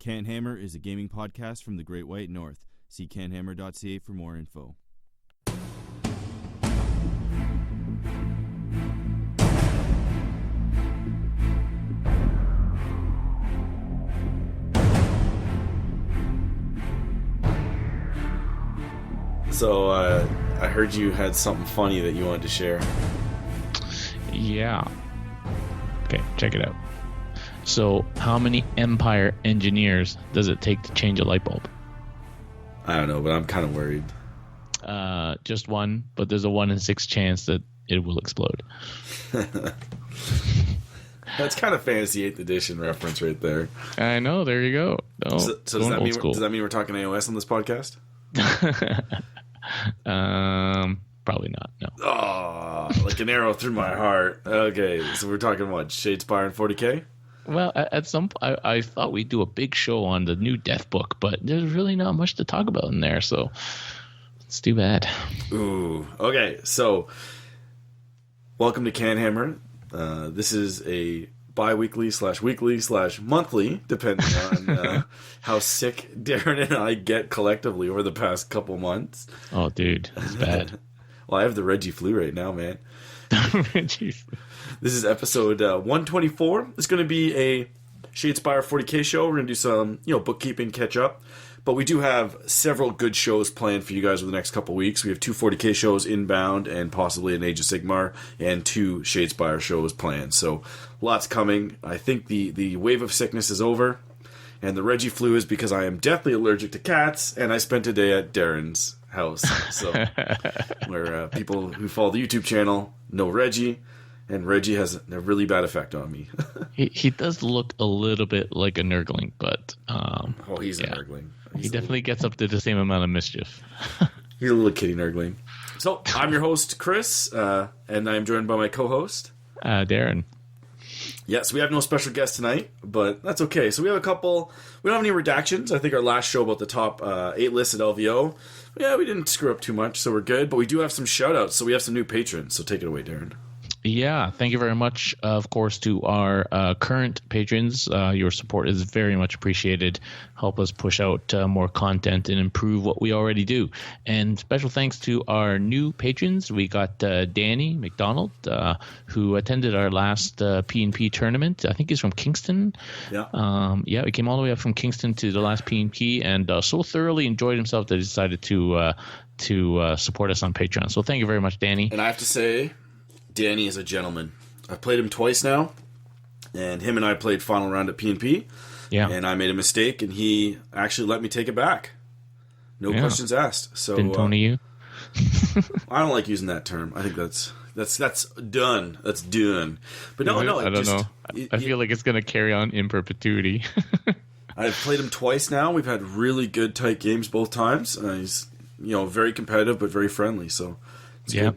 CanHammer is a gaming podcast from the Great White North. See canhammer.ca for more info. So, I heard you had something funny that you wanted to share. Yeah. Okay, check it out. So, how many Empire engineers does it take to change a light bulb? I don't know, but I'm kind of worried. Just one, but there's a 1 in 6 chance that it will explode. That's kind of Fantasy 8th Edition reference right there. I know, there you go. No, so does that mean we're talking AOS on this podcast? Probably not. No. Oh, like an arrow through my heart. Okay, so we're talking what? Shadespire and 40K? Well, at some point, I thought we'd do a big show on the new Death Book, but there's really not much to talk about in there, so it's too bad. Ooh. Okay, so welcome to CanHammer. This is a bi-weekly / monthly, depending on how sick Darren and I get collectively over the past couple months. Oh, dude, that's bad. Well, I have the Reggie flu right now, man. Reggie flu. This is episode 124. It's going to be a Shadespire 40K show. We're going to do some, bookkeeping catch up. But we do have several good shows planned for you guys over the next couple weeks. We have 2 40K shows inbound and possibly an Age of Sigmar and 2 Shadespire shows planned. So lots coming. I think the wave of sickness is over. And the Reggie flu is because I am deathly allergic to cats. And I spent a day at Darren's house. So where people who follow the YouTube channel know Reggie. And Reggie has a really bad effect on me. he does look a little bit like a Nurgling, but... he's a Nurgling. He definitely gets up to the same amount of mischief. He's a little kitty Nurgling. So, I'm your host, Chris, and I'm joined by my co-host... Darren. Yes, we have no special guest tonight, but that's okay. So we have a couple... We don't have any redactions. I think our last show about the top 8 lists at LVO, we didn't screw up too much, so we're good. But we do have some shout-outs, so we have some new patrons. So take it away, Darren. Yeah, thank you very much, of course, to our current patrons. Your support is very much appreciated. Help us push out more content and improve what we already do. And special thanks to our new patrons. We got Danny McDonald, who attended our last P&P tournament. I think he's from Kingston. Yeah. He came all the way up from Kingston to the last P&P and so thoroughly enjoyed himself that he decided to support us on Patreon. So thank you very much, Danny. And I have to say... Danny is a gentleman. I've played him twice now, and him and I played final round at P&P, and I made a mistake, and he actually let me take it back. No questions asked. So didn't Tony you? I don't like using that term. I think that's done. That's done. But no. I don't know. I feel like it's going to carry on in perpetuity. I've played him twice now. We've had really good, tight games both times. He's very competitive, but very friendly. So it's good.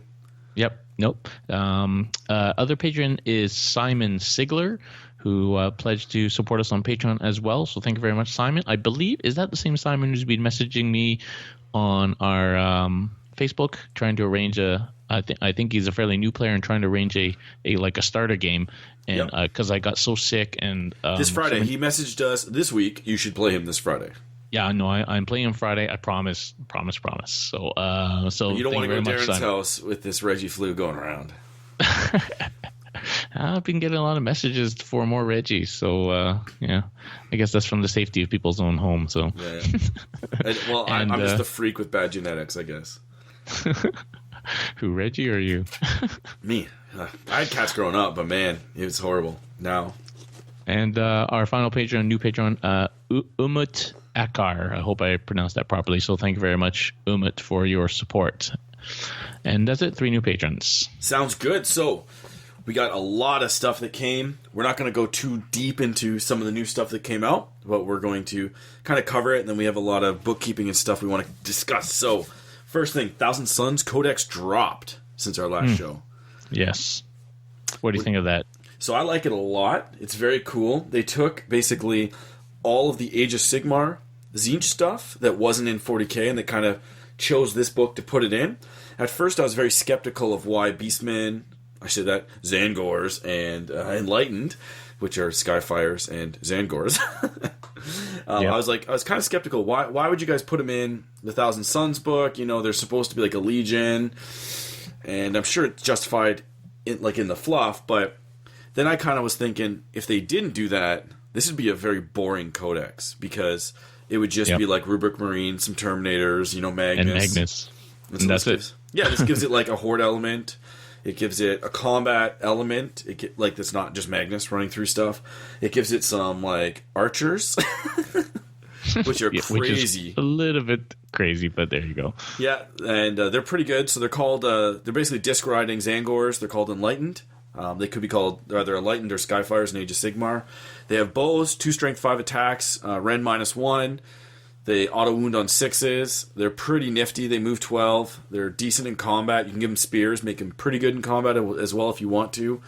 Yep. Nope. Other patron is Simon Sigler, who pledged to support us on Patreon as well. So thank you very much, Simon. I believe, is that the same Simon who's been messaging me on our Facebook, trying to arrange I think he's a fairly new player and trying to arrange a starter game. And because I got so sick and this Friday he messaged us this week. You should play him this Friday. Yeah, no, I'm playing him Friday. I promise. So you don't want to go to Darren's house with this Reggie flu going around. I've been getting a lot of messages for more Reggie, so I guess that's from the safety of people's own home. So I'm just the freak with bad genetics, I guess. Who, Reggie or you? Me. I had cats growing up, but man, it was horrible now. And our final new patron, Umut Akar. I hope I pronounced that properly. So thank you very much, Umut, for your support. And that's it. 3 new patrons. Sounds good. So we got a lot of stuff that came. We're not going to go too deep into some of the new stuff that came out, but we're going to kind of cover it. And then we have a lot of bookkeeping and stuff we want to discuss. So first thing, Thousand Suns Codex dropped since our last show. Yes. What do you think of that? So I like it a lot. It's very cool. They took basically all of the Age of Sigmar Tzeentch stuff that wasn't in 40K, and they kind of chose this book to put it in. At first, I was very skeptical of why Beastmen, Zangors, and Enlightened, which are Skyfires and Zangors, I was kind of skeptical. Why would you guys put them in the Thousand Suns book? They're supposed to be like a Legion, and I'm sure it's justified in the fluff. But then I kind of was thinking, if they didn't do that, this would be a very boring codex, because it would just be like Rubric Marine, some Terminators, Magnus. And Magnus. And that's it. Yeah, this gives it like a Horde element. It gives it a combat element. That's not just Magnus running through stuff. It gives it some like archers, which are crazy. Which is a little bit crazy, but there you go. Yeah, and they're pretty good. So they're called, they're basically disc riding Zangors. They're called Enlightened. They could be called either Enlightened or Skyfires in Age of Sigmar. They have bows, 2 strength, 5 attacks, Ren -1. They auto wound on 6s. They're pretty nifty. They move 12. They're decent in combat. You can give them spears, make them pretty good in combat as well if you want to.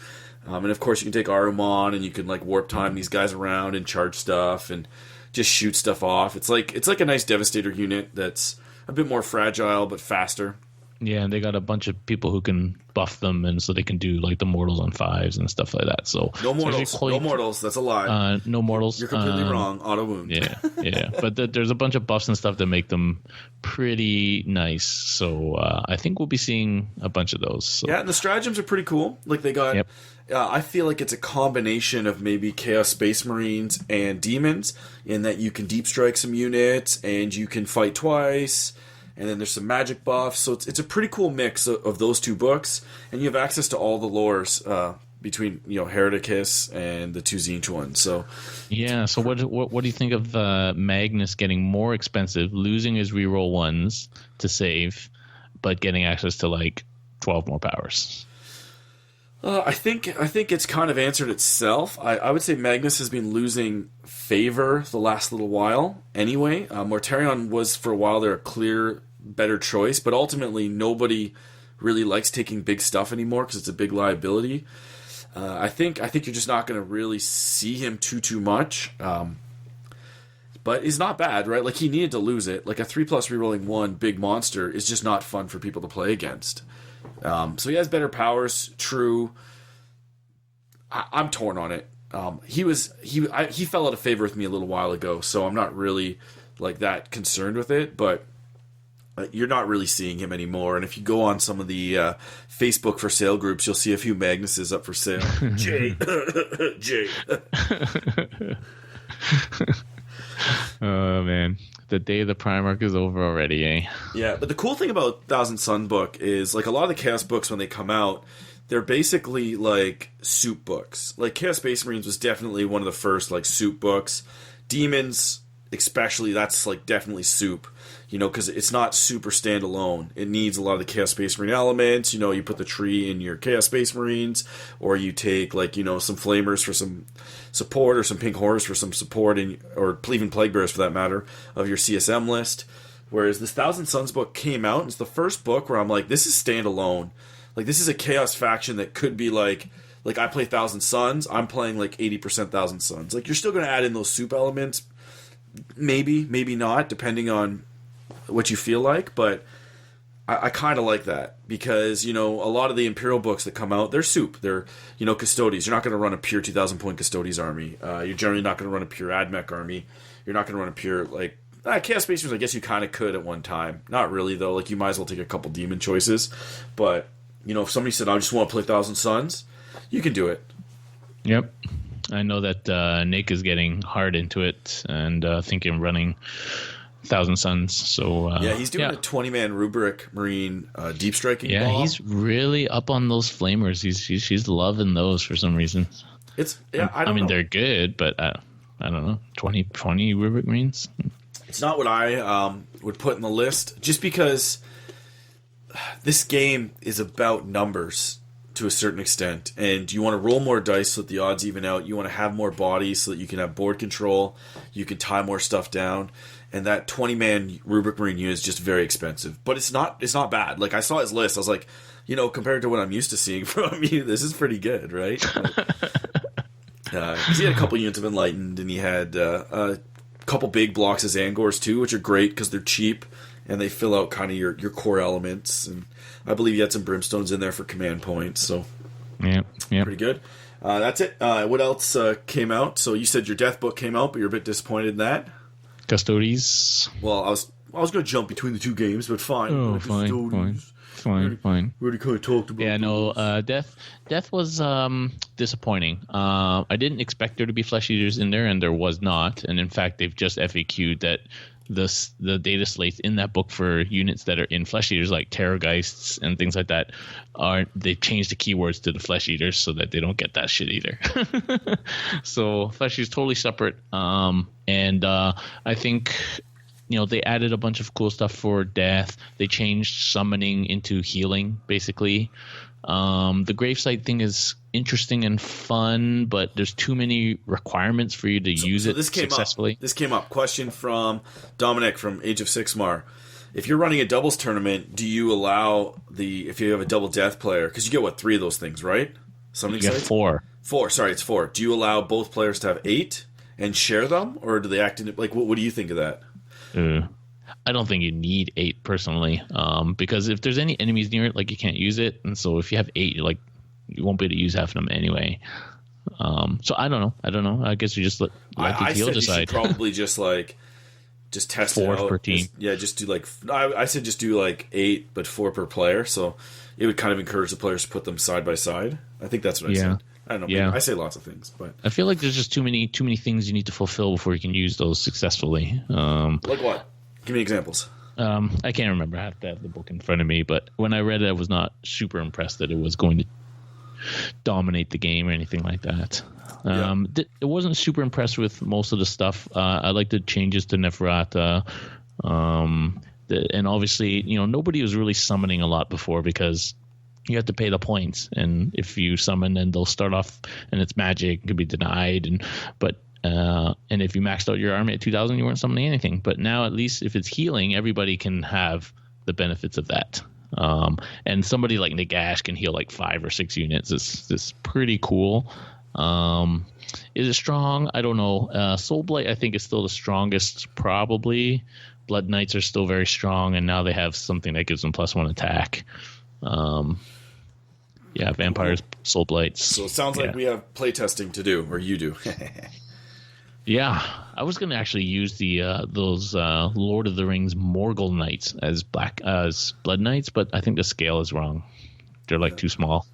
And of course, you can take Arumon, and you can like warp time these guys around and charge stuff and just shoot stuff off. It's like a nice Devastator unit that's a bit more fragile but faster. Yeah, and they got a bunch of people who can buff them, and so they can do like the mortals on 5s and stuff like that. So no mortals, no mortals. That's a lie. No mortals. You're completely wrong. Auto wound. Yeah. But there's a bunch of buffs and stuff that make them pretty nice. So I think we'll be seeing a bunch of those. So. Yeah, and the stratagems are pretty cool. Like they got. Yep. I feel like it's a combination of maybe Chaos Space Marines and Demons, in that you can deep strike some units and you can fight twice. And then there's some magic buffs, so it's a pretty cool mix of those two books, and you have access to all the lores between Hereticus and the 2 Tzeentch ones. So yeah, so what do you think of Magnus getting more expensive, losing his reroll 1s to save, but getting access to like 12 more powers? I think it's kind of answered itself. I would say Magnus has been losing favor the last little while anyway. Mortarion was for a while there a clear better choice, but ultimately nobody really likes taking big stuff anymore because it's a big liability. I think you're just not going to really see him too much. But he's not bad, right? Like, he needed to lose it. Like, a 3+ rerolling 1 big monster is just not fun for people to play against. So he has better powers, true. I'm torn on it. He fell out of favor with me a little while ago, so I'm not really like that concerned with it. But you're not really seeing him anymore. And if you go on some of the Facebook for sale groups, you'll see a few Magnuses up for sale. Jay. Oh man, the day of the Primarch is over already, eh? Yeah, but the cool thing about Thousand Sun book is, like, a lot of the Chaos books when they come out, they're basically like soup books. Like, Chaos Space Marines was definitely one of the first like soup books. Demons, especially, that's like definitely soup. Because it's not super standalone. It needs a lot of the Chaos Space Marine elements. You put the tree in your Chaos Space Marines, or you take some Flamers for some support, or some Pink Horrors for some support, or even Plague Bearers for that matter, of your CSM list. Whereas this Thousand Suns book came out, and it's the first book where I'm like, this is standalone. Like, this is a Chaos faction that could be like I play Thousand Suns, I'm playing like 80% Thousand Suns. Like, you're still going to add in those soup elements, maybe not, depending on what you feel like, but I kind of like that, because a lot of the Imperial books that come out, they're soup. They're Custodes. You're not going to run a pure 2,000 point Custodes army. You're generally not going to run a pure Admech army. You're not going to run a pure Chaos Space Marines. I guess you kind of could at one time. Not really though. Like, you might as well take a couple demon choices. But if somebody said, I just want to play Thousand Suns, you can do it. Yep. I know that Nick is getting hard into it and thinking running Thousand Suns. So yeah, he's doing a 20-man Rubric Marine deep striking. Yeah, ball. He's really up on those Flamers. He's loving those for some reason. I mean, they're good, but I don't know, 20 Rubric Marines. It's not what I would put in the list, just because this game is about numbers to a certain extent, and you want to roll more dice so that the odds even out. You want to have more bodies so that you can have board control. You can tie more stuff down. And that 20-man Rubric Marine unit is just very expensive. But it's not bad. Like, I saw his list. I was like, compared to what I'm used to seeing from you, this is pretty good, right? Because he had a couple units of Enlightened, and he had a couple big blocks of Zangors, too, which are great because they're cheap, and they fill out kind of your core elements. And I believe you had some Brimstones in there for command points, so yeah. Pretty good. That's it. What else came out? So you said your Death book came out, but you're a bit disappointed in that. Custodes. Well, I was going to jump between the two games, but fine. Oh, fine. We already kind of talked about. Yeah, no. Death was disappointing. I didn't expect there to be flesh eaters in there, and there was not. And in fact, they've just FAQ'd that the data slates in that book for units that are in flesh eaters, like terrorgeists and things like that, they've changed the keywords to the flesh eaters so that they don't get that shit either. So flesh eaters totally separate. And I think, they added a bunch of cool stuff for death. They changed summoning into healing, basically. The gravesite thing is interesting and fun, but there's too many requirements for you to use it successfully. This came up. Question from Dominic from Age of Sigmar. If you're running a doubles tournament, do you allow if you have a double death player, because you get 3 of those things, right? You get 4. 4. Sorry, it's 4. Do you allow both players to have 8 and share them, or do they act in what do you think of that? I don't think you need 8 personally, because if there's any enemies near it, you can't use it, and so if you have 8, you won't be able to use half of them anyway. So I don't know. I guess you just let the deal decide. You should probably just test 4 it out per team. Just do I said just do 8, but 4 per player. So it would kind of encourage the players to put them side by side. I think that's what I said. I don't know. Yeah. I say lots of things, but I feel like there's just too many things you need to fulfill before you can use those successfully. Like what? Give me examples. I can't remember. I have to have the book in front of me, but when I read it, I was not super impressed that it was going to dominate the game or anything like that. It wasn't super impressed with most of the stuff. I like the changes to Neferata. And obviously, nobody was really summoning a lot before because you have to pay the points, and if you summon, then they'll start off and it's magic, it could be denied, and if you maxed out your army at 2,000, you weren't summoning anything. But now, at least if it's healing, everybody can have the benefits of that. And somebody like Nagash can heal 5 or 6 units. It's pretty cool. Is it strong? I don't know. Soulblight, I think, is still the strongest, probably. Blood Knights are still very strong, and now they have something that gives them +1 attack. Vampires, Soulblights. So it sounds like we have playtesting to do, or you do. Yeah, I was going to actually use those Lord of the Rings Morgul Knights as Blood Knights, but I think the scale is wrong. They're too small.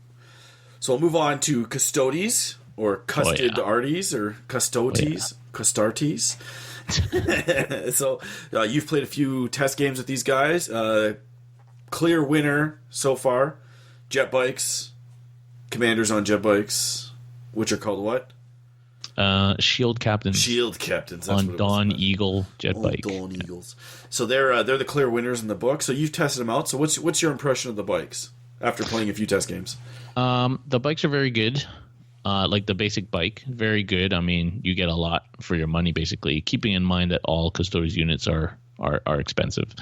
So we'll move on to Custodes, or Custodes, or Custodes, Custartes. So you've played a few test games with these guys. Clear winner so far. Jet bikes, commanders on jet bikes, which are called what? Shield Captains. Shield Captains. That's on Dawn Eagle jet bike. Dawn Eagles. So they're the clear winners in the book. So you've tested them out. So what's your impression of the bikes after playing a few test games? The bikes are very good. The basic bike, very good. I mean, you get a lot for your money, basically. Keeping in mind that all Custodes units are expensive.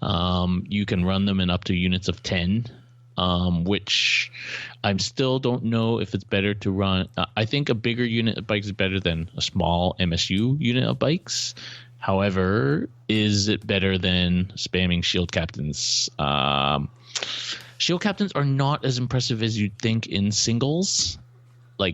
You can run them in up to units of 10. Which I still don't know if it's better to run. I think a bigger unit of bikes is better than a small MSU unit of bikes. However, is it better than spamming Shield Captains? Shield Captains are not as impressive as you'd think in singles. One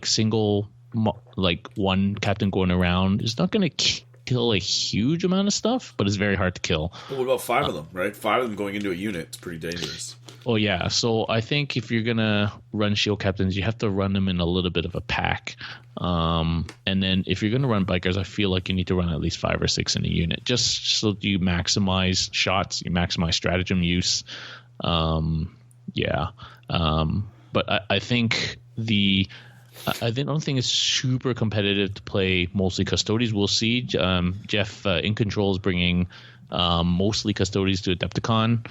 captain going around is not going to kill a huge amount of stuff, but it's very hard to kill. Well, what about 5 of them, right? 5 of them going into a unit. It's pretty dangerous. Oh, yeah. So I think if you're going to run Shield Captains, you have to run them in a little bit of a pack. And then if you're going to run Bikers, I feel like you need to run at least 5 or 6 in a unit, just so you maximize shots, you maximize stratagem use. But I think I don't think it's super competitive to play mostly Custodes. We'll see. Jeff in Control is bringing mostly Custodes to Adepticon.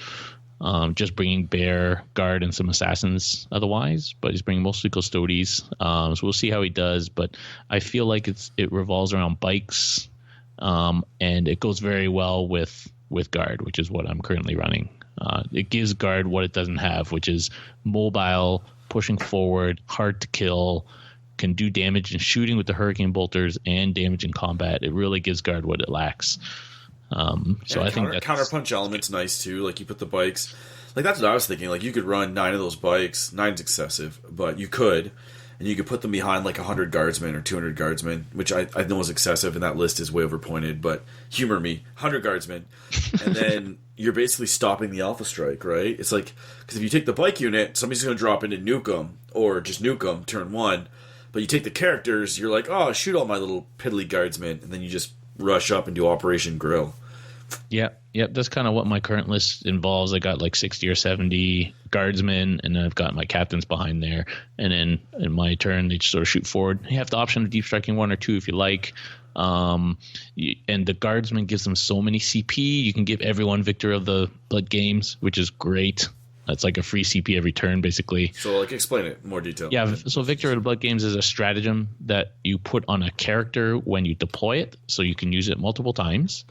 Just bringing Bear, Guard, and some Assassins otherwise, but he's bringing mostly Custodes. So we'll see how he does, but I feel like it revolves around bikes, and it goes very well with Guard, which is what I'm currently running. It gives Guard what it doesn't have, which is mobile, pushing forward, hard to kill, can do damage in shooting with the Hurricane Bolters, and damage in combat. It really gives Guard what it lacks. I think counterpunch element's nice too. You put the bikes, that's what I was thinking. You could run 9 of those bikes. 9's excessive, but you could, and you could put them behind like 100 guardsmen or 200 guardsmen, which I know is excessive, and that list is way overpointed, but humor me, 100 guardsmen, and then you're basically stopping the Alpha Strike, right? It's like, because if you take the bike unit, somebody's going to drop in and nuke them, or just nuke them, turn 1, but you take the characters, you're like, oh, shoot all my little piddly guardsmen, and then you just rush up and do Operation Grill. Yep. That's kind of what my current list involves. I got like 60 or 70 guardsmen, and then I've got my captains behind there. And then in my turn, they just sort of shoot forward. You have the option of deep striking 1 or 2 if you like. And the guardsman gives them so many CP. You can give everyone Victor of the Blood Games, which is great. That's like a free CP every turn, basically. So, like, explain it in more detail. Yeah, so Victor of the Blood Games is a stratagem that you put on a character when you deploy it, so you can use it multiple times.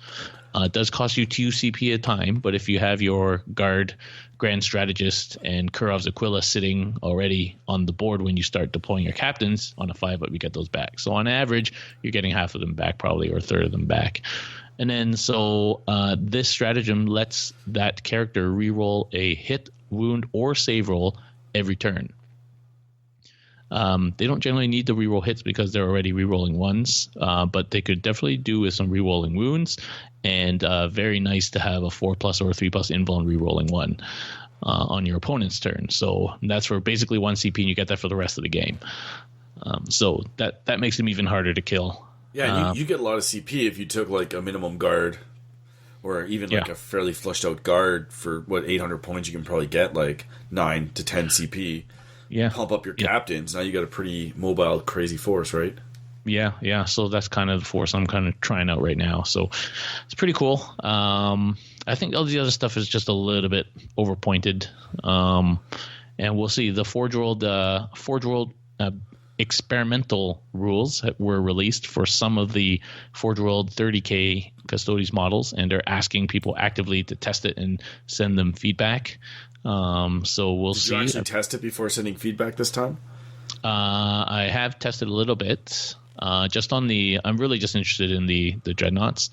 It does cost you 2 CP a time, but if you have your Guard, Grand Strategist, and Kurov's Aquila sitting already on the board when you start deploying your captains on a 5-up, you get those back. So on average, you're getting half of them back probably, or a third of them back. And then so this stratagem lets that character reroll a hit, wound, or save roll every turn. They don't generally need to reroll hits because they're already rerolling ones, but they could definitely do with some rerolling wounds, and very nice to have a 4+ or 3+ invuln rerolling 1 on your opponent's turn. So that's for basically 1 CP, and you get that for the rest of the game. So that makes them even harder to kill. Yeah, you get a lot of CP if you took like a minimum guard, or even like a fairly flushed out guard for what 800 points. You can probably get like 9 to 10 CP. Yeah, pump up your captains. Now you got a pretty mobile, crazy force, right? Yeah. So that's kind of the force I'm kind of trying out right now. So it's pretty cool. I think all the other stuff is just a little bit overpointed. And we'll see. The Forge World experimental rules were released for some of the Forge World 30K Custodes models, and they're asking people actively to test it and send them feedback. So we'll see. Did you actually test it before sending feedback this time? I have tested a little bit. Just on the, I'm really just interested in the dreadnoughts.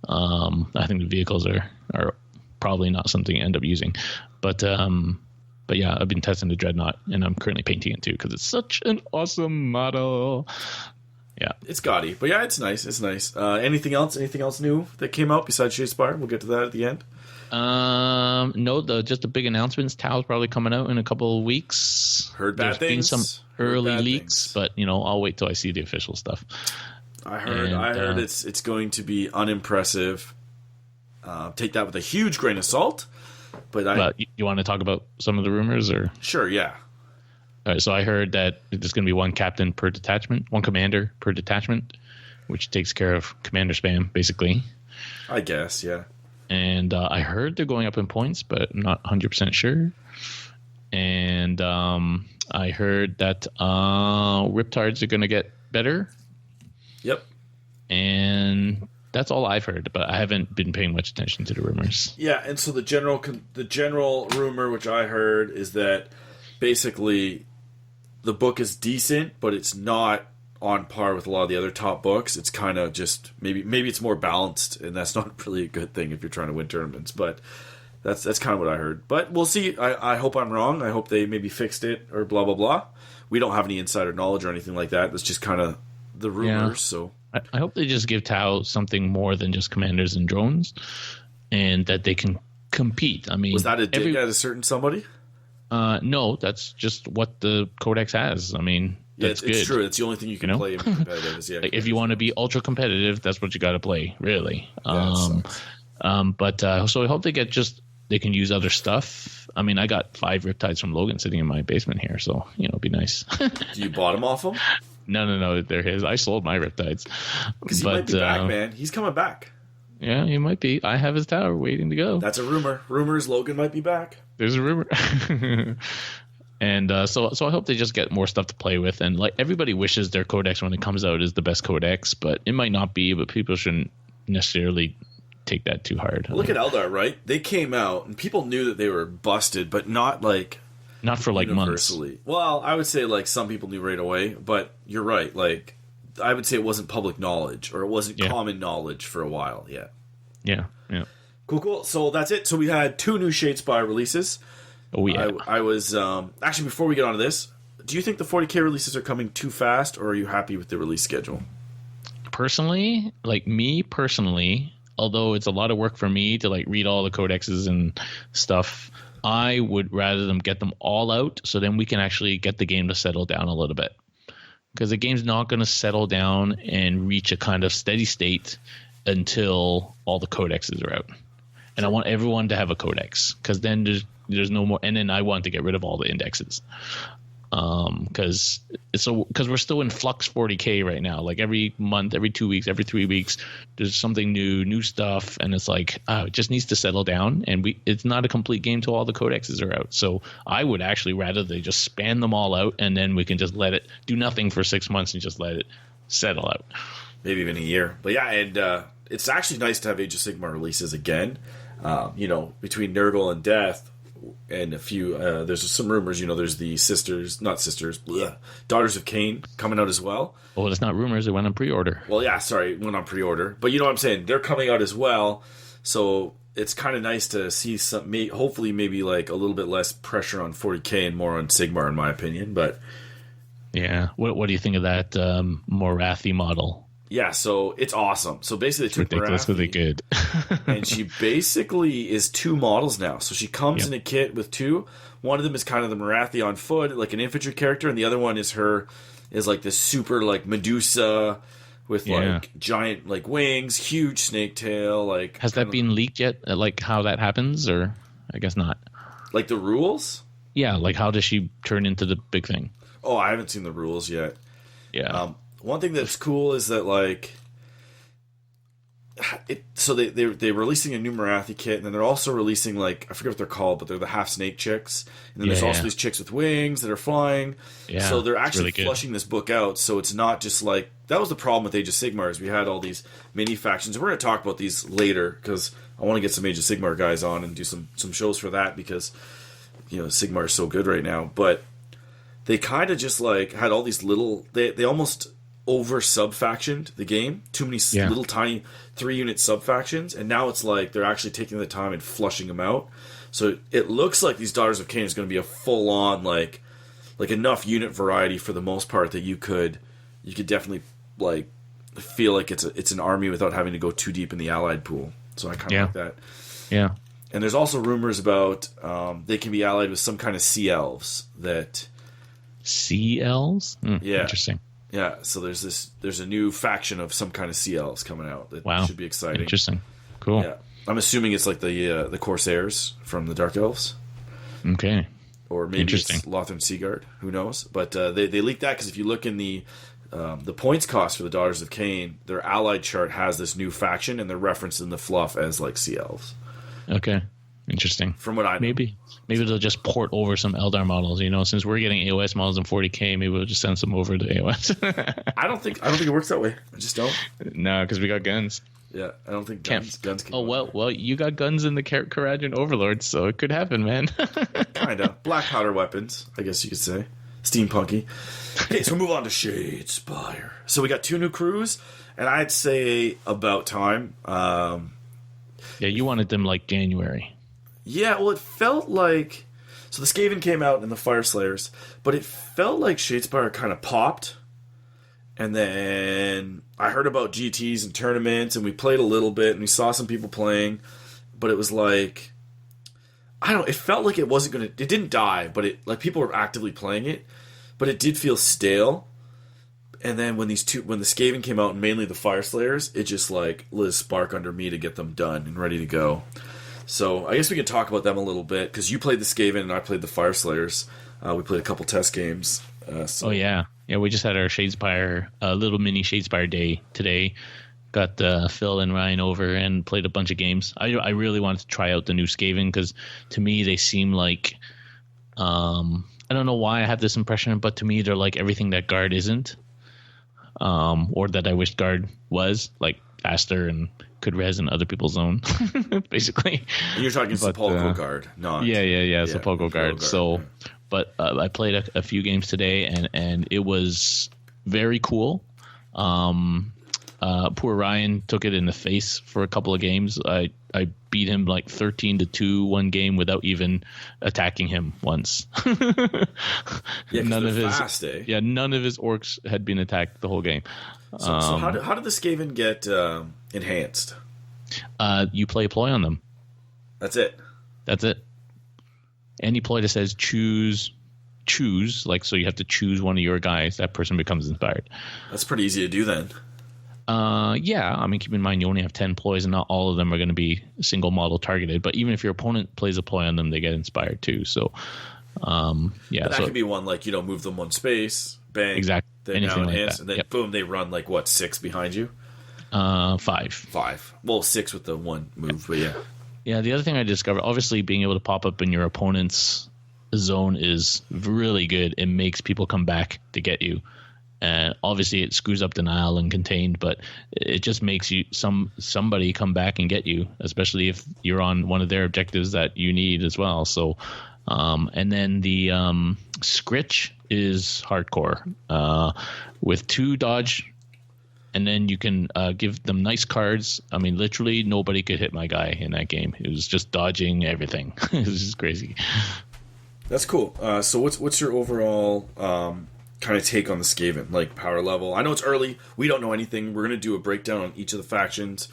I think the vehicles are probably not something you end up using, but yeah, I've been testing the dreadnought, and I'm currently painting it too because it's such an awesome model. Yeah, it's gaudy, but yeah, it's nice. It's nice. Anything else? Anything else new that came out besides Shadespire? We'll get to that at the end. No, just the big announcements. Tao's probably coming out in a couple of weeks. Heard bad things. Been some early leaks, but I'll wait till I see the official stuff. I heard it's going to be unimpressive. Take that with a huge grain of salt. But you want to talk about some of the rumors, or? Sure, yeah. All right, so I heard that there's going to be 1 captain per detachment, 1 commander per detachment, which takes care of commander spam, basically. I guess, yeah. And I heard they're going up in points, but I'm not 100% sure. And I heard that Riptards are going to get better. Yep. And that's all I've heard, but I haven't been paying much attention to the rumors. Yeah, and so the general rumor, which I heard, is that basically the book is decent, but it's not on par with a lot of the other top books. It's kind of just maybe it's more balanced, and that's not really a good thing if you're trying to win tournaments. But that's kind of what I heard. But we'll see. I hope I'm wrong. I hope they maybe fixed it or blah blah blah. We don't have any insider knowledge or anything like that. That's just kind of the rumors. Yeah. So I hope they just give Tau something more than just commanders and drones, and that they can compete. I mean, was that a dig at a certain somebody? No, that's just what the Codex has. I mean. Yeah, it's true. It's the only thing you can play in competitive. Is, like if you want to be ultra competitive, that's what you got to play, really. Yeah, so I hope they can use other stuff. I mean, I got 5 Riptides from Logan sitting in my basement here, so it'd be nice. Do you bought them off him? No, they're his. I sold my Riptides. Because he might be back, man. He's coming back. Yeah, he might be. I have his tower waiting to go. That's a rumor. Rumors Logan might be back. There's a rumor. And so I hope they just get more stuff to play with. And like everybody wishes their codex when it comes out is the best codex, but it might not be. But people shouldn't necessarily take that too hard. Look at Eldar, right? They came out and people knew that they were busted, but not for like months. Well, I would say like some people knew right away, but you're right. Like I would say it wasn't public knowledge, or it wasn't common knowledge for a while. Yeah. Cool. So that's it. So we had 2 new Shadespire releases. Oh yeah. I was actually, before we get onto this, do you think the 40K releases are coming too fast, or are you happy with the release schedule? Personally, although it's a lot of work for me to like read all the codexes and stuff, I would rather them get them all out so then we can actually get the game to settle down a little bit. Because the game's not going to settle down and reach a kind of steady state until all the codexes are out. And I want everyone to have a codex, because then there's no more. And then I want to get rid of all the indexes. Because we're still in flux 40K right now. Like every month, every 2 weeks, every 3 weeks, there's something new stuff, and it's like it just needs to settle down. And it's not a complete game till all the codexes are out. So I would actually rather they just span them all out, and then we can just let it do nothing for 6 months and just let it settle out. Maybe even a year. But yeah, and it's actually nice to have Age of Sigmar releases again. Between Nurgle and Death. And a few, there's some rumors, there's the Daughters of Cain coming out as well. Well, it's not rumors, it went on pre-order. Well, yeah, sorry, it went on pre-order. But you know what I'm saying? They're coming out as well. So it's kind of nice to see hopefully maybe like a little bit less pressure on 40K and more on Sigmar, in my opinion. But yeah, what do you think of that Morathi model? Yeah, so it's awesome. So basically, it's ridiculously good. And she basically is 2 models now. So she comes in a kit with 2. One of them is kind of the Morathi on foot, like an infantry character, and the other one is like this super like Medusa with like giant like wings, huge snake tail. Like, has that been leaked yet? Like how that happens, or I guess not. Like the rules? Yeah, like how does she turn into the big thing? Oh, I haven't seen the rules yet. Yeah. One thing that's cool is that like they're releasing a new Morathi kit, and then they're also releasing like I forget what they're called, but they're the half snake chicks. And then there's also these chicks with wings that are flying. Yeah, so they're actually really flushing this book out, so it's not just like that was the problem with Age of Sigmar is we had all these mini factions. We're going to talk about these later because I want to get some Age of Sigmar guys on and do some shows for that because Sigmar is so good right now. But they kind of just like had all these little they almost over sub-factioned the game. Too many little tiny 3-unit sub-factions, and now it's like they're actually taking the time and flushing them out. So it looks like these Daughters of Cain is going to be a full-on like enough unit variety for the most part that you could definitely like feel like it's an army without having to go too deep in the allied pool. So I kind of like that. Yeah. And there's also rumors about they can be allied with some kind of sea elves that. Sea elves? Yeah. Interesting. Yeah, so there's a new faction of some kind of sea elves coming out that should be exciting. Interesting. Cool. Yeah. I'm assuming it's like the Corsairs from the Dark Elves. Okay. Or maybe it's Lothran Seaguard. Who knows? But they leaked that because if you look in the points cost for the Daughters of Cain, their allied chart has this new faction, and they're referenced in the fluff as like sea elves. Okay. Interesting. From what I know. Maybe they'll just port over some Eldar models. Since we're getting AOS models in 40K, maybe we'll just send some over to AOS. I don't think it works that way. I just don't. No, because we got guns. Yeah, I don't think guns can. Oh well, you got guns in the Karajan Overlords, so it could happen, man. Kinda black powder weapons, I guess you could say. Steampunky. Okay, so we'll move on to Shadespire. So we got 2 new crews, and I'd say about time. Yeah, you wanted them like January. Yeah, well, it felt like... So the Skaven came out in the Fire Slayers, but it felt like Shadespire kind of popped. And then I heard about GTs and tournaments, and we played a little bit, and we saw some people playing. But it was like... it felt like it wasn't going to... It didn't die, but people were actively playing it. But it did feel stale. And then when the Skaven came out, and mainly the Fire Slayers, it just like lit a spark under me to get them done and ready to go. So I guess we can talk about them a little bit because you played the Skaven and I played the Fire Slayers. We played a couple test games. Oh yeah, we just had our Shadespire, little mini Shadespire day today. Got Phil and Ryan over and played a bunch of games. I really wanted to try out the new Skaven because to me they seem like I don't know why I have this impression, but to me they're like everything that Guard isn't, or that I wish Guard was, like faster and could res in other people's zone, basically. And you're talking Sepulchral Guard, not... Yeah, Sepulchral Guard. So, but I played a few games today, and it was very cool. Poor Ryan took it in the face for a couple of games. I beat him like 13-2 one game without even attacking him once. Yeah, none of his fast, eh? yeah, none of his orcs had been attacked the whole game. So how did the Skaven get enhanced? You play a ploy on them. That's it. That's it. Any ploy that says choose, like, so you have to choose one of your guys, that person becomes inspired. That's pretty easy to do then. Yeah, I mean, keep in mind you only have 10 ploys, and not all of them are going to be single model targeted. But even if your opponent plays a ploy on them, they get inspired too. So, yeah, but that could be one like move them one space, bang, exactly, then anything now like enhance, that. and then Yep. boom, they run like what 6 behind you? 5. 5. Well, 6 with the one move, but yeah. Yeah, the other thing I discovered, obviously, being able to pop up in your opponent's zone is really good. It makes people come back to get you. And obviously it screws up denial and contained, but it just makes you somebody come back and get you, especially if you're on one of their objectives that you need as well. So, and then the Scritch is hardcore with 2 dodge, and then you can give them nice cards. I mean, literally nobody could hit my guy in that game. It was just dodging everything. It was just crazy. That's cool. So what's your overall kind of take on the Skaven, like power level? I know it's early. We don't know anything. We're going to do a breakdown on each of the factions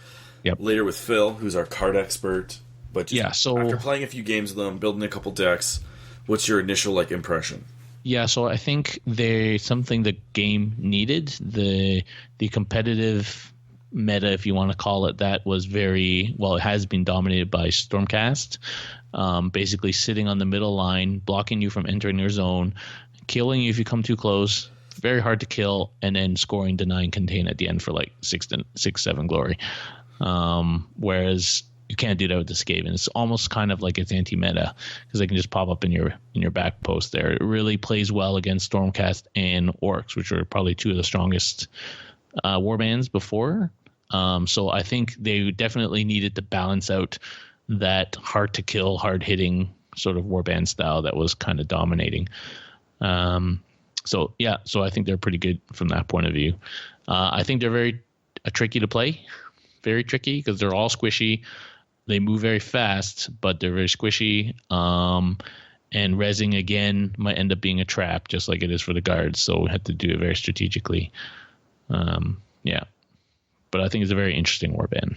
later with Phil, who's our card expert. But so after playing a few games with them, building a couple decks, what's your initial impression? Yeah, so I think there's something the game needed. The competitive meta, if you want to call it that, was it has been dominated by Stormcast, basically sitting on the middle line, blocking you from entering your zone, killing you if you come too close, very hard to kill, and then scoring, denying, contain at the end for like 6-7 glory. Whereas you can't do that with the Skaven. It's almost kind of like it's anti-meta because they can just pop up in your back post there. It really plays well against Stormcast and Orcs, which are probably 2 of the strongest warbands before. So I think they definitely needed to balance out that hard to kill, hard hitting sort of warband style that was kind of dominating. So I think they're pretty good from that point of view. I think they're very tricky to play, very tricky because they're all squishy. They move very fast, but they're very squishy. And rezzing again might end up being a trap, just like it is for the guards. So we have to do it very strategically. But I think it's a very interesting warband.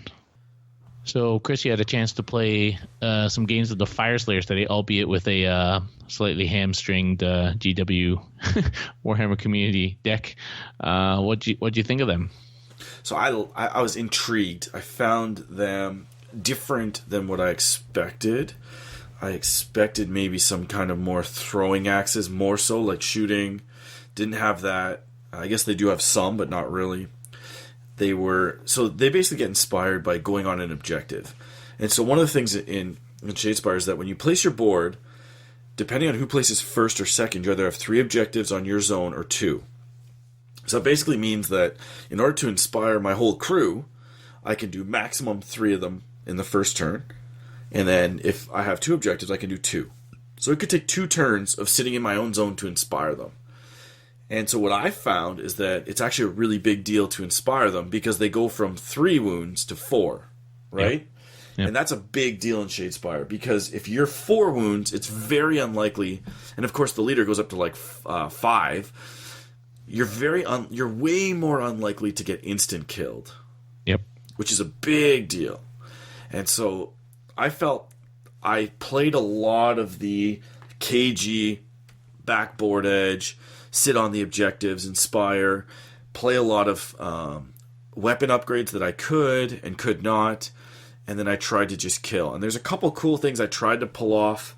So, Chris, you had a chance to play some games of the Fire Slayers today, albeit with a slightly hamstringed GW Warhammer Community deck. What'd you think of them? So I was intrigued. I found them different than what I expected. I expected maybe some kind of more throwing axes, more so like shooting. Didn't have that. I guess they do have some, but not really. They basically get inspired by going on an objective. And so one of the things in Shadespire is that when you place your board, depending on who places first or second, you either have 3 objectives on your zone or 2. So that basically means that in order to inspire my whole crew, I can do maximum 3 of them in the first turn. And then if I have 2 objectives, I can do 2. So it could take 2 turns of sitting in my own zone to inspire them. And so what I found is that it's actually a really big deal to inspire them because they go from 3 wounds to 4, right? Yep. And that's a big deal in Shadespire because if you're 4 wounds, it's very unlikely, and of course the leader goes up to like 5, you're way more unlikely to get instant killed. Yep. Which is a big deal. And so I felt I played a lot of the KG backboard edge, sit on the objectives, inspire, play a lot of weapon upgrades that I could and could not, and then I tried to just kill. And there's a couple cool things I tried to pull off.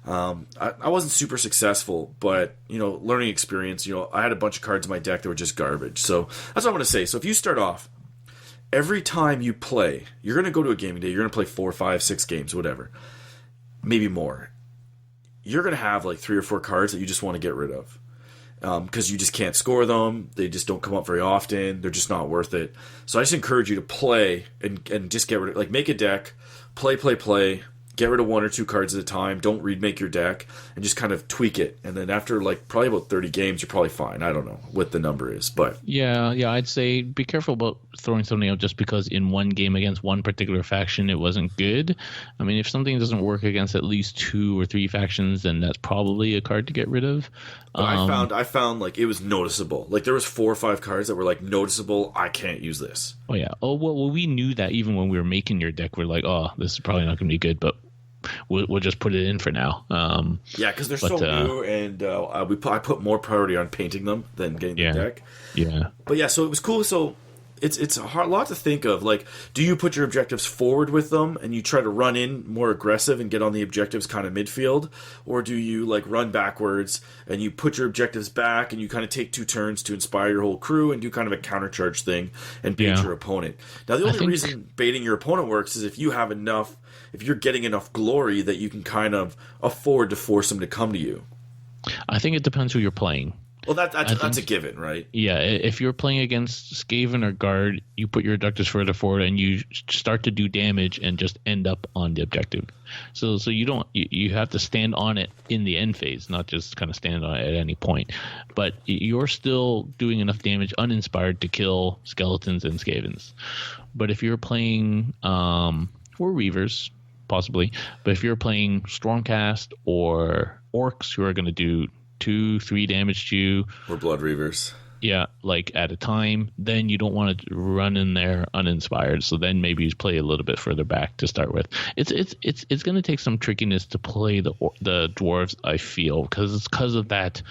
I wasn't super successful, but learning experience. I had a bunch of cards in my deck that were just garbage. So that's what I'm going to say. So if you start off, every time you play, you're going to go to a gaming day, you're going to play 4, 5, 6 games, whatever, maybe more. You're going to have like 3 or 4 cards that you just want to get rid of. Because you just can't score them. They just don't come up very often. They're just not worth it. So I just encourage you to play and just get rid of, like, make a deck, play, get rid of 1 or 2 cards at a time. Don't remake your deck, and just kind of tweak it. And then after like probably about 30 games, you're probably fine. I don't know what the number is, but Yeah, I'd say be careful about throwing something out just because in one game against one particular faction it wasn't good. I mean, if something doesn't work against at least 2 or 3 factions, then that's probably a card to get rid of. But I found like it was noticeable. Like there was 4 or 5 cards that were like noticeable. I can't use this. Oh yeah. Oh well, we knew that even when we were making your deck, we're like, oh, this is probably not going to be good, but we'll just put it in for now. Yeah, because they're so new, and I put more priority on painting them than getting the deck. Yeah. But yeah, so it was cool. So it's a lot to think of. Like, do you put your objectives forward with them and you try to run in more aggressive and get on the objectives kind of midfield, or do you like run backwards and you put your objectives back and you kind of take 2 turns to inspire your whole crew and do kind of a countercharge thing and bait your opponent? Now, the only reason baiting your opponent works is if you have enough. If you're getting enough glory that you can kind of afford to force them to come to you. I think it depends who you're playing. Well, that's a given, right? Yeah, if you're playing against Skaven or Guard, you put your objectives further forward and you start to do damage and just end up on the objective. So you have to stand on it in the end phase, not just kind of stand on it at any point. But you're still doing enough damage uninspired to kill skeletons and Skavens. But if you're playing or Reavers, possibly, but if you're playing Stormcast or Orcs who are going to do 2-3 damage to you, or Blood Reavers, like at a time, then you don't want to run in there uninspired. So then maybe you play a little bit further back to start with. It's going to take some trickiness to play the dwarves, I feel, because of that.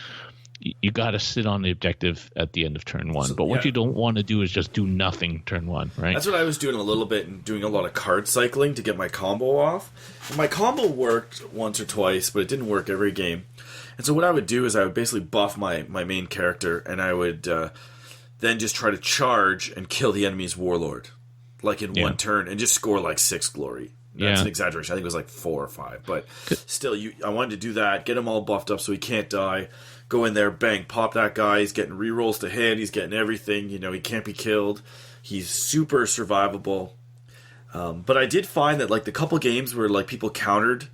You got to sit on the objective at the end of turn 1. But what you don't want to do is just do nothing turn 1, right? That's what I was doing a little bit, and doing a lot of card cycling to get my combo off. And my combo worked once or twice, but it didn't work every game. And so what I would do is I would basically buff my main character, and I would then just try to charge and kill the enemy's warlord, like in 1 turn, and just score like 6 glory. That's an exaggeration. I think it was like 4 or 5. But still, I wanted to do that, get him all buffed up so he can't die. Go in there, bang, pop that guy. He's getting rerolls to hit. He's getting everything. He can't be killed. He's super survivable. But I did find that like the couple games where like people countered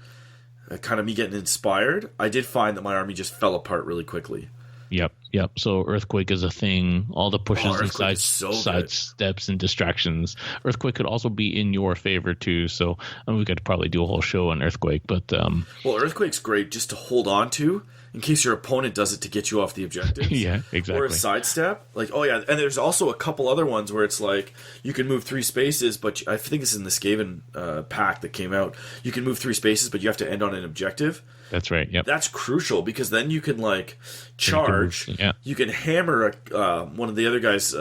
kind of me getting inspired, I did find that my army just fell apart really quickly. Yep. So Earthquake is a thing. All the pushes and side steps and distractions. Earthquake could also be in your favor too. So we could probably do a whole show on Earthquake. But well, Earthquake's great just to hold on to in case your opponent does it to get you off the objectives. Yeah, exactly. Or a sidestep. Like, oh yeah, and there's also a couple other ones where it's like you can move 3 spaces, but I think this is in the Skaven pack that came out. You can move 3 spaces, but you have to end on an objective. That's right. Yep. That's crucial because then you can like charge. You can hammer one of the other guys,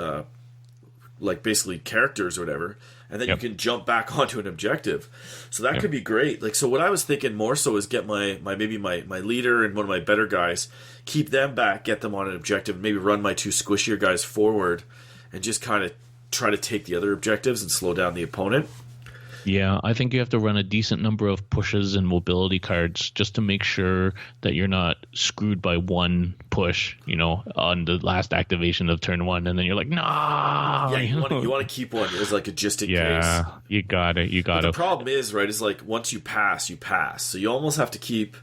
like basically characters or whatever, and then you can jump back onto an objective. So that could be great. Like, so what I was thinking more so is get my leader and one of my better guys, keep them back, get them on an objective, maybe run my 2 squishier guys forward, and just kind of try to take the other objectives and slow down the opponent. Yeah, I think you have to run a decent number of pushes and mobility cards just to make sure that you're not screwed by 1 push, on the last activation of turn 1, and then you're like, nah. Yeah, you want to keep one as like a just in case. Yeah, you got it. But the problem is, right, is like once you pass. So you almost have to keep.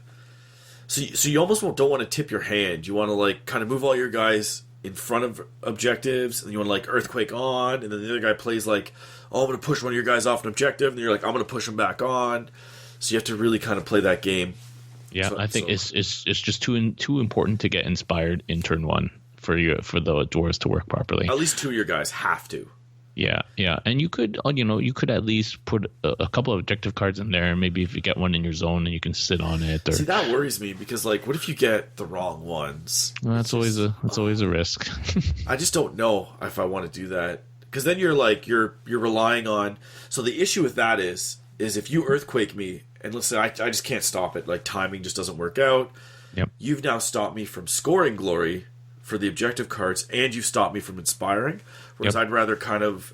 So you almost don't want to tip your hand. You want to like kind of move all your guys in front of objectives, and you want to like Earthquake on, and then the other guy plays like, oh, I'm going to push one of your guys off an objective, and you're like, I'm going to push him back on. So you have to really kind of play that game. Yeah, I think it's just too important to get inspired in turn 1 for the dwarves to work properly. At least 2 of your guys have to. Yeah, and you could at least put a couple of objective cards in there, and maybe if you get one in your zone, and you can sit on it. Or... See, that worries me because, like, what if you get the wrong ones? Well, that's always a risk. I just don't know if I want to do that because then you're relying on. So the issue with that is if you Earthquake me, and let's say I just can't stop it, like timing just doesn't work out. Yep. You've now stopped me from scoring glory for the objective cards, and you've stopped me from inspiring. Whereas I'd rather kind of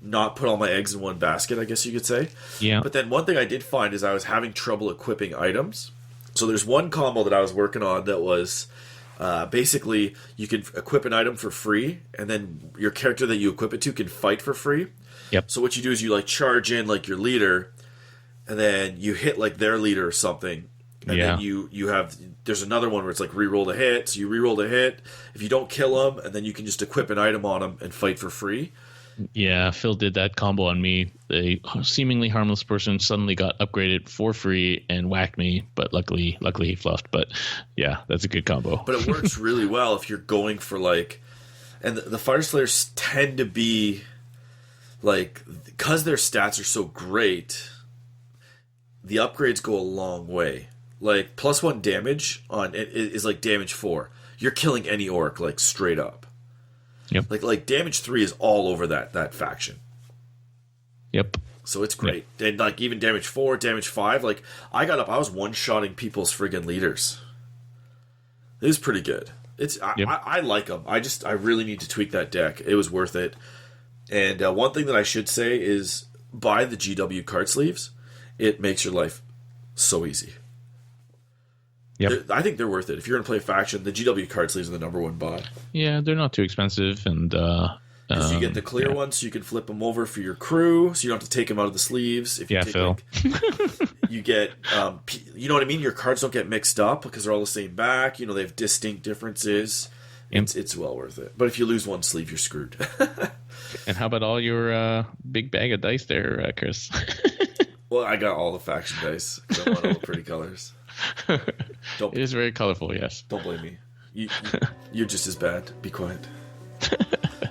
not put all my eggs in one basket, I guess you could say. Yeah. But then one thing I did find is I was having trouble equipping items. So there's one combo that I was working on that was basically you can equip an item for free, and then your character that you equip it to can fight for free. Yep. So what you do is you like charge in like your leader, and then you hit like their leader or something, and then you have, there's another one where it's like reroll the hit, so you reroll the hit. If you don't kill them, and then you can just equip an item on them and fight for free. Yeah, Phil did that combo on me. A seemingly harmless person suddenly got upgraded for free and whacked me, but luckily he fluffed. But yeah, that's a good combo. But it works really well if you're going for like, and the Fire Slayers tend to be like, because their stats are so great, the upgrades go a long way. Like +1 damage on it is like damage 4. You're killing any orc like straight up. Yep. Like damage 3 is all over that faction. Yep. So it's great. Yep. And like even damage 4, damage 5, like I was one-shotting people's friggin' leaders. It was pretty good. I like them. I really need to tweak that deck. It was worth it. And one thing that I should say is buy the GW card sleeves. It makes your life so easy. Yep. I think they're worth it. If you're going to play a faction, the GW card sleeves are the number one buy. Yeah, they're not too expensive, and you get the clear ones, so you can flip them over for your crew, so you don't have to take them out of the sleeves. If you take, Phil. You get, you know what I mean? Your cards don't get mixed up because they're all the same back. You know, they have distinct differences. Yep. It's well worth it. But if you lose one sleeve, you're screwed. And how about all your big bag of dice there, Chris? Well, I got all the faction dice. I want all the pretty colors. It is very colorful, yes. Don't blame me. You're just as bad. Be quiet.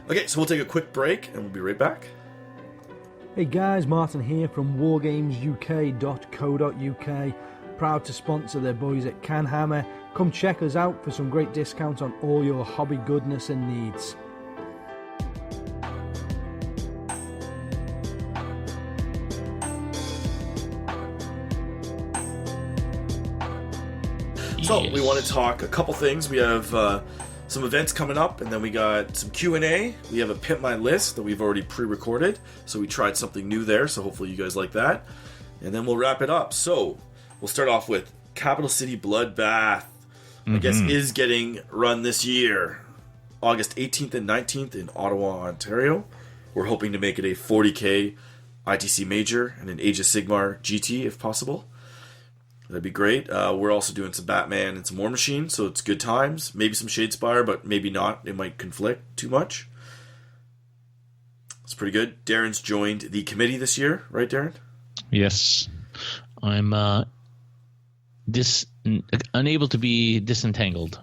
Okay, so we'll take a quick break, and we'll be right back. Hey guys, Martin here from wargamesuk.co.uk. Proud to sponsor their boys at CanHammer. Come check us out for some great discounts on all your hobby goodness and needs. So we want to talk a couple things. We have some events coming up, and then we got some Q&A. We have a Pimp My List that we've already pre-recorded, so we tried something new there, so hopefully you guys like that. And then we'll wrap it up. So we'll start off with Capital City Bloodbath. I guess is getting run this year, August 18th and 19th in Ottawa, Ontario. We're hoping to make it a 40k ITC Major and an Age of Sigmar GT if possible. That'd be great. We're also doing some Batman and some War Machine, so it's good times. Maybe some Shadespire, but maybe not. It might conflict too much. It's pretty good. Darren's joined the committee this year, right, Darren? Yes. I'm unable to be disentangled.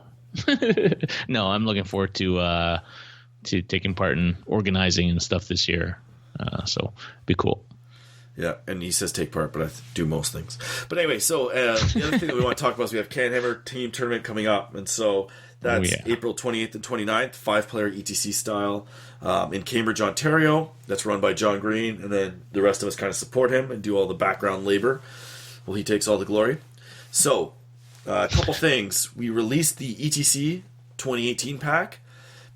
No, I'm looking forward to taking part in organizing and stuff this year. So be cool. Yeah, and he says take part, but I do most things. But anyway, so the other thing that we want to talk about is we have CanHammer Team Tournament coming up, and so that's April 28th and 29th, 5-player ETC style in Cambridge, Ontario. That's run by John Green, and then the rest of us kind of support him and do all the background labor while he takes all the glory. So, a couple things. We released the ETC 2018 pack.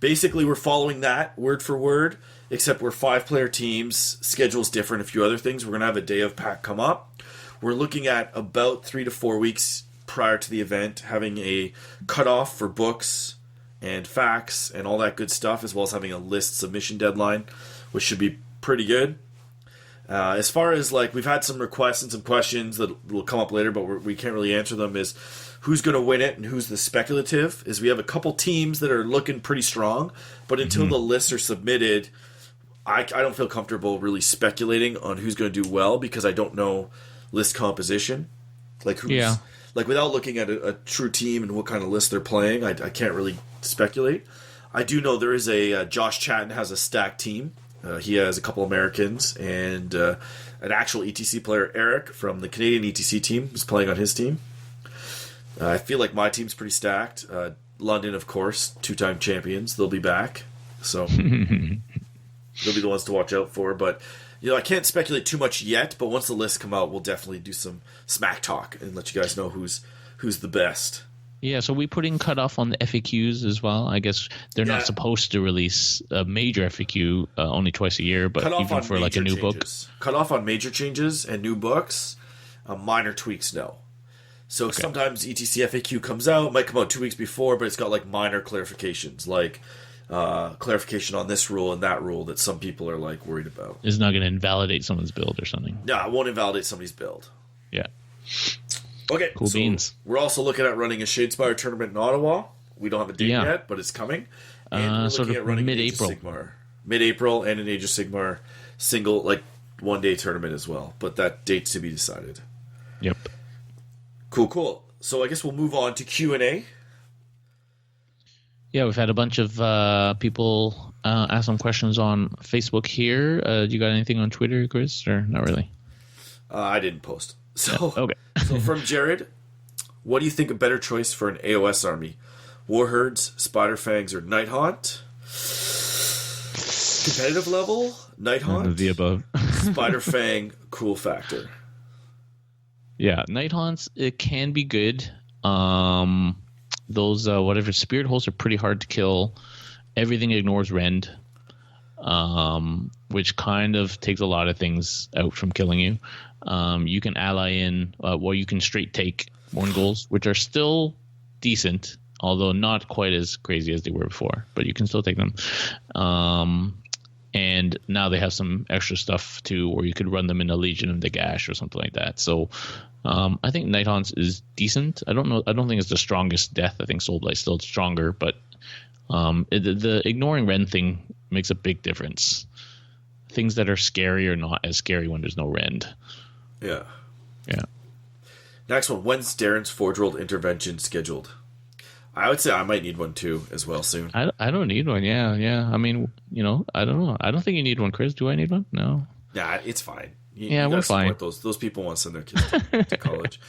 Basically, we're following that word for word, except we're 5-player teams. Schedule's different, a few other things. We're going to have a day of pack come up. We're looking at about 3 to 4 weeks prior to the event, having a cutoff for books and facts and all that good stuff, as well as having a list submission deadline, which should be pretty good. As far as, like, we've had some requests and some questions that will come up later, but we can't really answer them, is who's going to win it and who's the speculative, is we have a couple teams that are looking pretty strong, but until the lists are submitted, I don't feel comfortable really speculating on who's going to do well because I don't know list composition. Like, like without looking at a true team and what kind of list they're playing, I can't really speculate. I do know there is Josh Chatton has a stacked team. He has a couple Americans and an actual ETC player, Eric, from the Canadian ETC team, is playing on his team. I feel like my team's pretty stacked. London, of course, 2-time champions. They'll be back. So they'll be the ones to watch out for. But, I can't speculate too much yet. But once the lists come out, we'll definitely do some smack talk and let you guys know who's the best. Yeah, so we put in cutoff on the FAQs as well. I guess they're not supposed to release a major FAQ only twice a year, but even for like a new book. Cut off on major changes and new books. Minor tweaks, no. So sometimes ETC FAQ comes out, might come out 2 weeks before, but it's got like minor clarifications. Like clarification on this rule and that rule that some people are like worried about. It's not going to invalidate someone's build or something. No, it won't invalidate somebody's build. Yeah. Okay. Cool beans. We're also looking at running a Shadespire tournament in Ottawa. We don't have a date yet, but it's coming. And we're sort looking of at running mid-April. Age of Sigmar. Mid-April and an Age of Sigmar single, like, one-day tournament as well. But that date's to be decided. Yep. Cool. So I guess we'll move on to Q&A. Yeah, we've had a bunch of people ask some questions on Facebook here. Do you got anything on Twitter, Chris, or not really? I didn't post. So, okay. So from Jared, what do you think a better choice for an AOS army? Warherds, Spiderfangs, or Nighthaunt? Competitive level, Nighthaunt. None of the above. Spiderfang, cool factor. Yeah, Nighthaunts, it can be good. Those whatever Spirit Hosts are pretty hard to kill. Everything ignores Rend, which kind of takes a lot of things out from killing you. You can ally in, you can straight take Mourngulls, which are still decent, although not quite as crazy as they were before, but you can still take them. And now they have some extra stuff too, where you could run them in a Legion of the Gash or something like that. So I think Nighthaunts is decent. I don't think it's the strongest death. I think Soulblight's still stronger, but the ignoring Rend thing makes a big difference. Things that are scary are not as scary when there's no Rend. Yeah. Yeah. Next one. When's Darren's Forge World intervention scheduled? I would say I might need one too as well soon. I don't need one. Yeah. I mean, I don't know. I don't think you need one, Chris. Do I need one? No. Nah, it's fine. We're fine. Those people want to send their kids to college.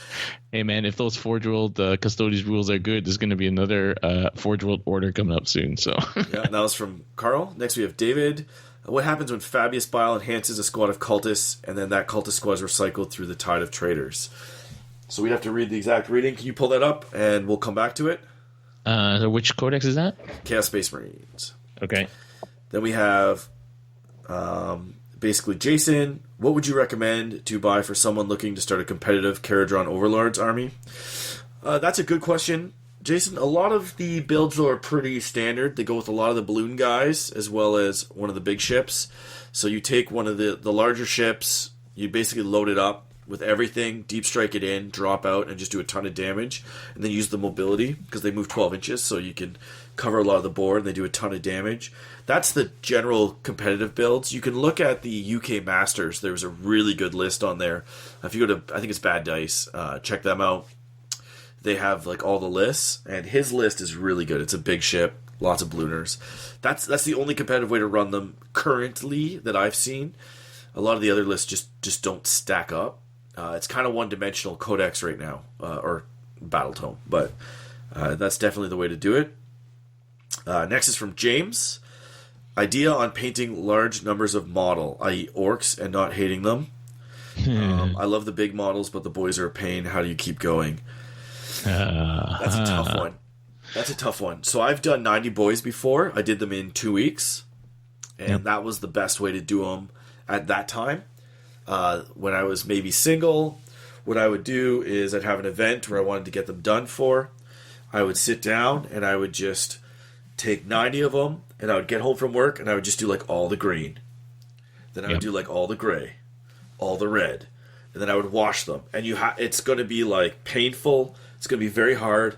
Hey, man, if those Forge World Custodes rules are good, there's going to be another Forge World order coming up soon. So yeah, that was from Carl. Next we have David. What happens when Fabius Bile enhances a squad of cultists, and then that cultist squad is recycled through the Tide of Traitors? So we'd have to read the exact reading. Can you pull that up, and we'll come back to it? So which codex is that? Chaos Space Marines. Okay. Then we have basically Jason. What would you recommend to buy for someone looking to start a competitive Caradron Overlords army? That's a good question, Jason. A lot of the builds are pretty standard. They go with a lot of the balloon guys as well as one of the big ships. So you take one of the larger ships, you basically load it up with everything, deep strike it in, drop out, and just do a ton of damage. And then use the mobility, because they move 12 inches, so you can cover a lot of the board, and they do a ton of damage. That's the general competitive builds. You can look at the UK Masters. There's a really good list on there. If you go to, I think it's Bad Dice, check them out. They have like all the lists, and his list is really good. It's a big ship, lots of ballooners. That's the only competitive way to run them currently that I've seen. A lot of the other lists just don't stack up. It's kind of one-dimensional codex right now, or battle tome, but that's definitely the way to do it. Next is from James. Idea on painting large numbers of model, i.e. orcs, and not hating them. I love the big models, but the boys are a pain. How do you keep going? That's a tough one. So I've done 90 boys before. I did them in 2 weeks, and that was the best way to do them at that time. When I was maybe single, what I would do is I'd have an event where I wanted to get them done for. I would sit down and I would just take 90 of them, and I would get home from work and I would just do like all the green. Then I would do like all the gray, all the red, and then I would wash them. And it's going to be like painful. It's going to be very hard,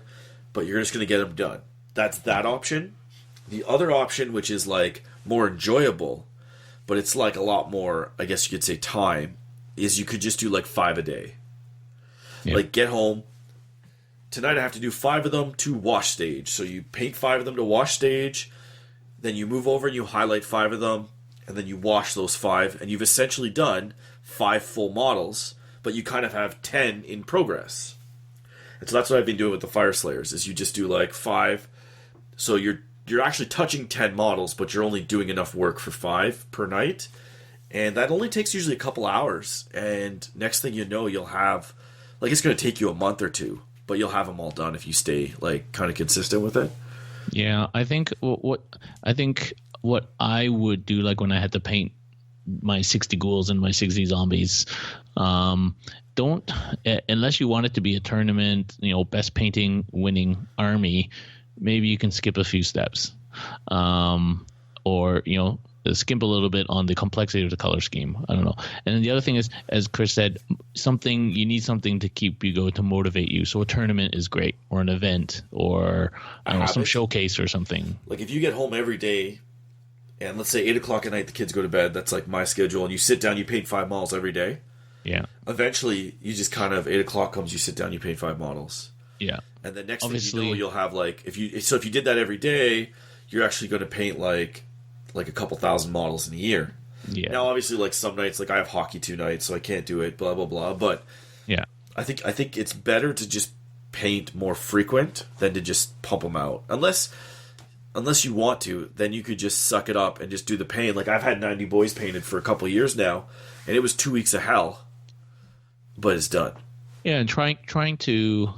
but you're just going to get them done. That's that option. The other option, which is like more enjoyable, but it's like a lot more, I guess you could say, time, is you could just do like 5 a day. Yeah. Like get home. Tonight I have to do 5 of them to wash stage. So you paint 5 of them to wash stage, then you move over and you highlight 5 of them, and then you wash those 5, and you've essentially done 5 full models, but you kind of have 10 in progress. And so that's what I've been doing with the Fire Slayers, is you just do like 5. So you're actually touching 10 models, but you're only doing enough work for 5 per night. And that only takes usually a couple hours. And next thing you know, you'll have, like, it's going to take you a month or 2, but you'll have them all done if you stay, like, kind of consistent with it. Yeah, I think what I would do, like when I had to paint my 60 ghouls and my 60 zombies, don't, unless you want it to be a tournament, best painting winning army, maybe you can skip a few steps. or skimp a little bit on the complexity of the color scheme. I don't know. And then the other thing is, as Chris said, you need something to keep you going, to motivate you. So a tournament is great, or an event, or I don't know, some showcase or something. Like if you get home every day, and let's say 8 o'clock at night the kids go to bed, that's like my schedule, and you sit down, you paint 5 models every day. Yeah. Eventually, you just kind of 8 o'clock comes, you sit down, you paint 5 models. Yeah. And the next thing you know, you'll have like if you did that every day, you're actually going to paint like a couple thousand models in a year. Yeah. Now, obviously, like some nights, like I have hockey 2 nights, so I can't do it. Blah blah blah. But yeah, I think it's better to just paint more frequent than to just pump them out. Unless you want to, then you could just suck it up and just do the paint. Like I've had 90 boys painted for a couple of years now, and it was 2 weeks of hell, but it's done. Yeah, and trying to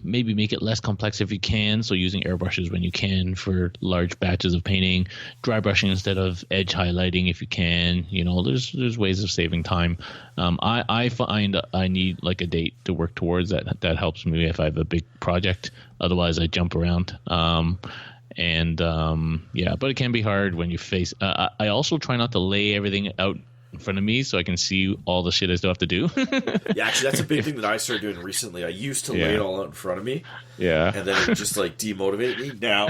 maybe make it less complex if you can. So using airbrushes when you can for large batches of painting, dry brushing instead of edge highlighting if you can. There's ways of saving time. I find I need like a date to work towards that. That helps me if I have a big project. Otherwise, I jump around. But it can be hard when you face. I also try not to lay everything out in front of me so I can see all the shit I still have to do. Yeah, actually, that's a big thing that I started doing recently. I used to lay it all out in front of me. Yeah. And then it just like demotivated me. Now,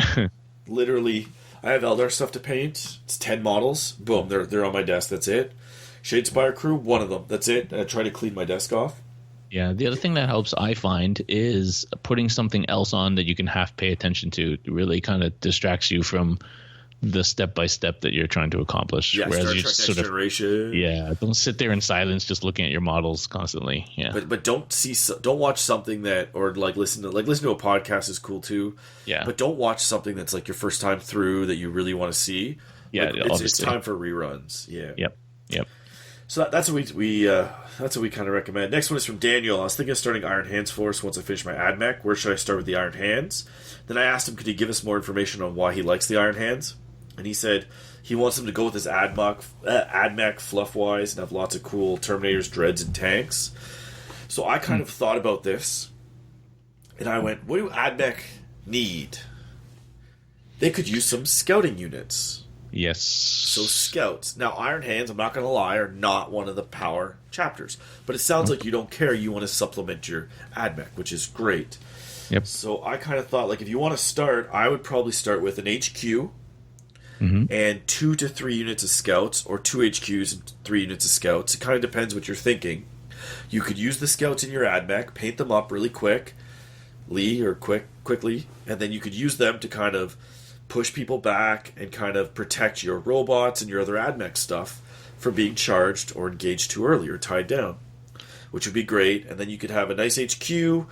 literally, I have Eldar stuff to paint. It's 10 models. Boom, they're on my desk. That's it. Shadespire crew, 1 of them. That's it. And I try to clean my desk off. Yeah, the other thing that helps, I find, is putting something else on that you can half pay attention to. It really kind of distracts you from the step-by-step that you're trying to accomplish. Yeah, whereas Star you Trek sort Next Generation. Yeah, don't sit there in silence just looking at your models constantly. Yeah, but don't watch something that, or listen to a podcast is cool too. Yeah, but don't watch something that's like your first time through that you really want to see. Yeah, it's time for reruns. Yeah. Yep. So that's what we kind of recommend. Next one is from Daniel. I was thinking of starting Iron Hands Force once I finish my AdMech. Where should I start with the Iron Hands? Then I asked him, could he give us more information on why he likes the Iron Hands? And he said he wants them to go with his AdMech fluff-wise and have lots of cool Terminators, Dreads, and tanks. So I kind of thought about this, and I went, what do AdMech need? They could use some scouting units. Yes. So scouts. Now, Iron Hands, I'm not going to lie, are not one of the power chapters. But it sounds like you don't care. You want to supplement your AdMech, which is great. Yep. So I kind of thought, like, if you want to start, I would probably start with an HQ and 2 to 3 units of scouts, or 2 HQs and 3 units of scouts. It kind of depends what you're thinking. You could use the scouts in your AdMech, paint them up really quickly, and then you could use them to kind of push people back and kind of protect your robots and your other AdMech stuff from being charged or engaged too early or tied down, which would be great. And then you could have a nice HQ. You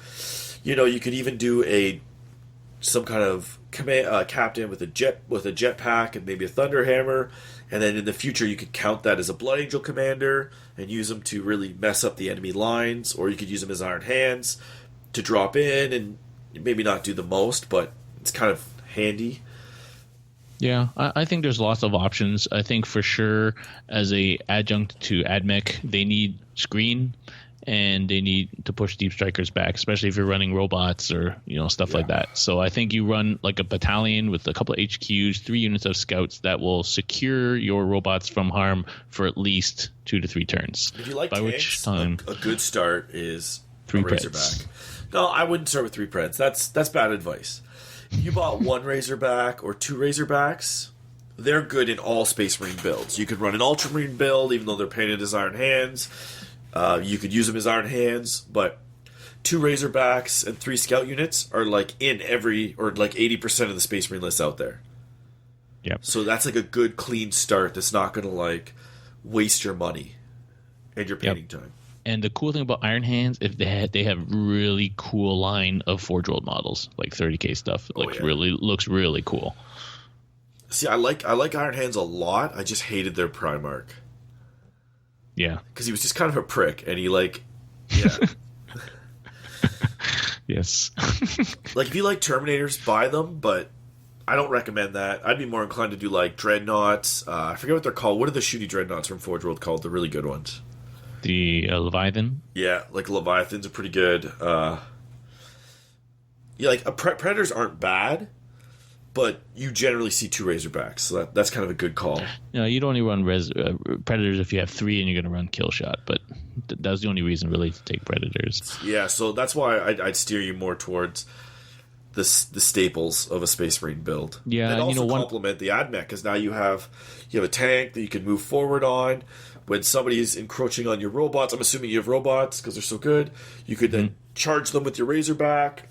could even do some kind of captain with a jetpack and maybe a thunderhammer, and then in the future you could count that as a Blood Angel commander and use them to really mess up the enemy lines, or you could use them as Iron Hands to drop in and maybe not do the most, but it's kind of handy. Yeah, I think there's lots of options. I think for sure as a adjunct to AdMech, they need screen and they need to push deep strikers back, especially if you're running robots or stuff like that. So I think you run like a battalion with a couple of HQs, 3 units of scouts that will secure your robots from harm for at least 2 to 3 turns. If you like by tanks, which time a good start is 3 Razorback. No, I wouldn't start with 3 Preds. That's bad advice. If you bought 1 Razorback or 2 Razorbacks, they're good in all Space Marine builds. You could run an Ultramarine build, even though they're painted as Iron Hands. You could use them as Iron Hands, but 2 Razorbacks and 3 Scout units are like in every, or like 80% of the Space Marine lists out there. Yep. So that's like a good clean start that's not going to like waste your money and your painting time. And the cool thing about Iron Hands is they have really cool line of Forge World models, like 30K stuff. Really looks really cool. See, I like Iron Hands a lot. I just hated their Primarch. Yeah, because he was just kind of a prick, and he yes. Like if you like Terminators, buy them, but I don't recommend that. I'd be more inclined to do like Dreadnoughts. I forget what they're called. What are the shooty Dreadnoughts from Forge World called? The really good ones. The Leviathan? Yeah, like Leviathans are pretty good. Predators aren't bad, but you generally see 2 Razorbacks, so that's kind of a good call. You'd only run Predators if you have 3 and you're going to run Kill Shot, but that's the only reason really to take Predators. Yeah, so that's why I'd steer you more towards the staples of a Space Marine build. Yeah, and also complement the AdMech, because now you have a tank that you can move forward on. When somebody's encroaching on your robots, I'm assuming you have robots because they're so good, you could then charge them with your Razorback,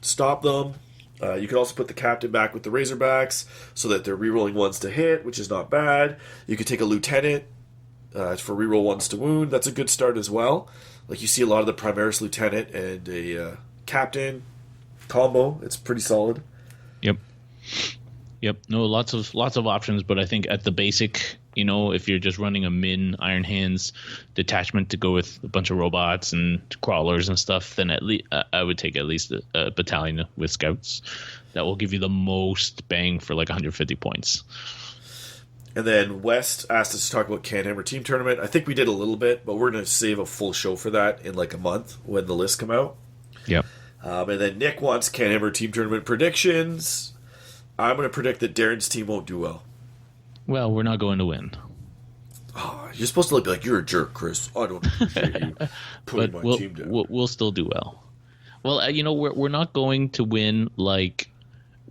stop them. You could also put the captain back with the Razorbacks so that they're rerolling 1s to hit, which is not bad. You could take a lieutenant for reroll 1s to wound. That's a good start as well. Like, you see a lot of the Primaris lieutenant and a captain combo. It's pretty solid. Yep. No, lots of options, but I think at the basic, if you're just running a min Iron Hands detachment to go with a bunch of robots and crawlers and stuff, then at least I would take at least a battalion with scouts. That will give you the most bang for like 150 points. And then West asked us to talk about CanHammer Team Tournament. I think we did a little bit, but we're going to save a full show for that in like a month when the lists come out. Yep. And then Nick wants CanHammer Team Tournament predictions. I'm going to predict that Darren's team won't do well. Well, we're not going to win. Oh, you're supposed to be like, you're a jerk, Chris. I don't appreciate you putting my team down. We'll still do well. Well, we're not going to win like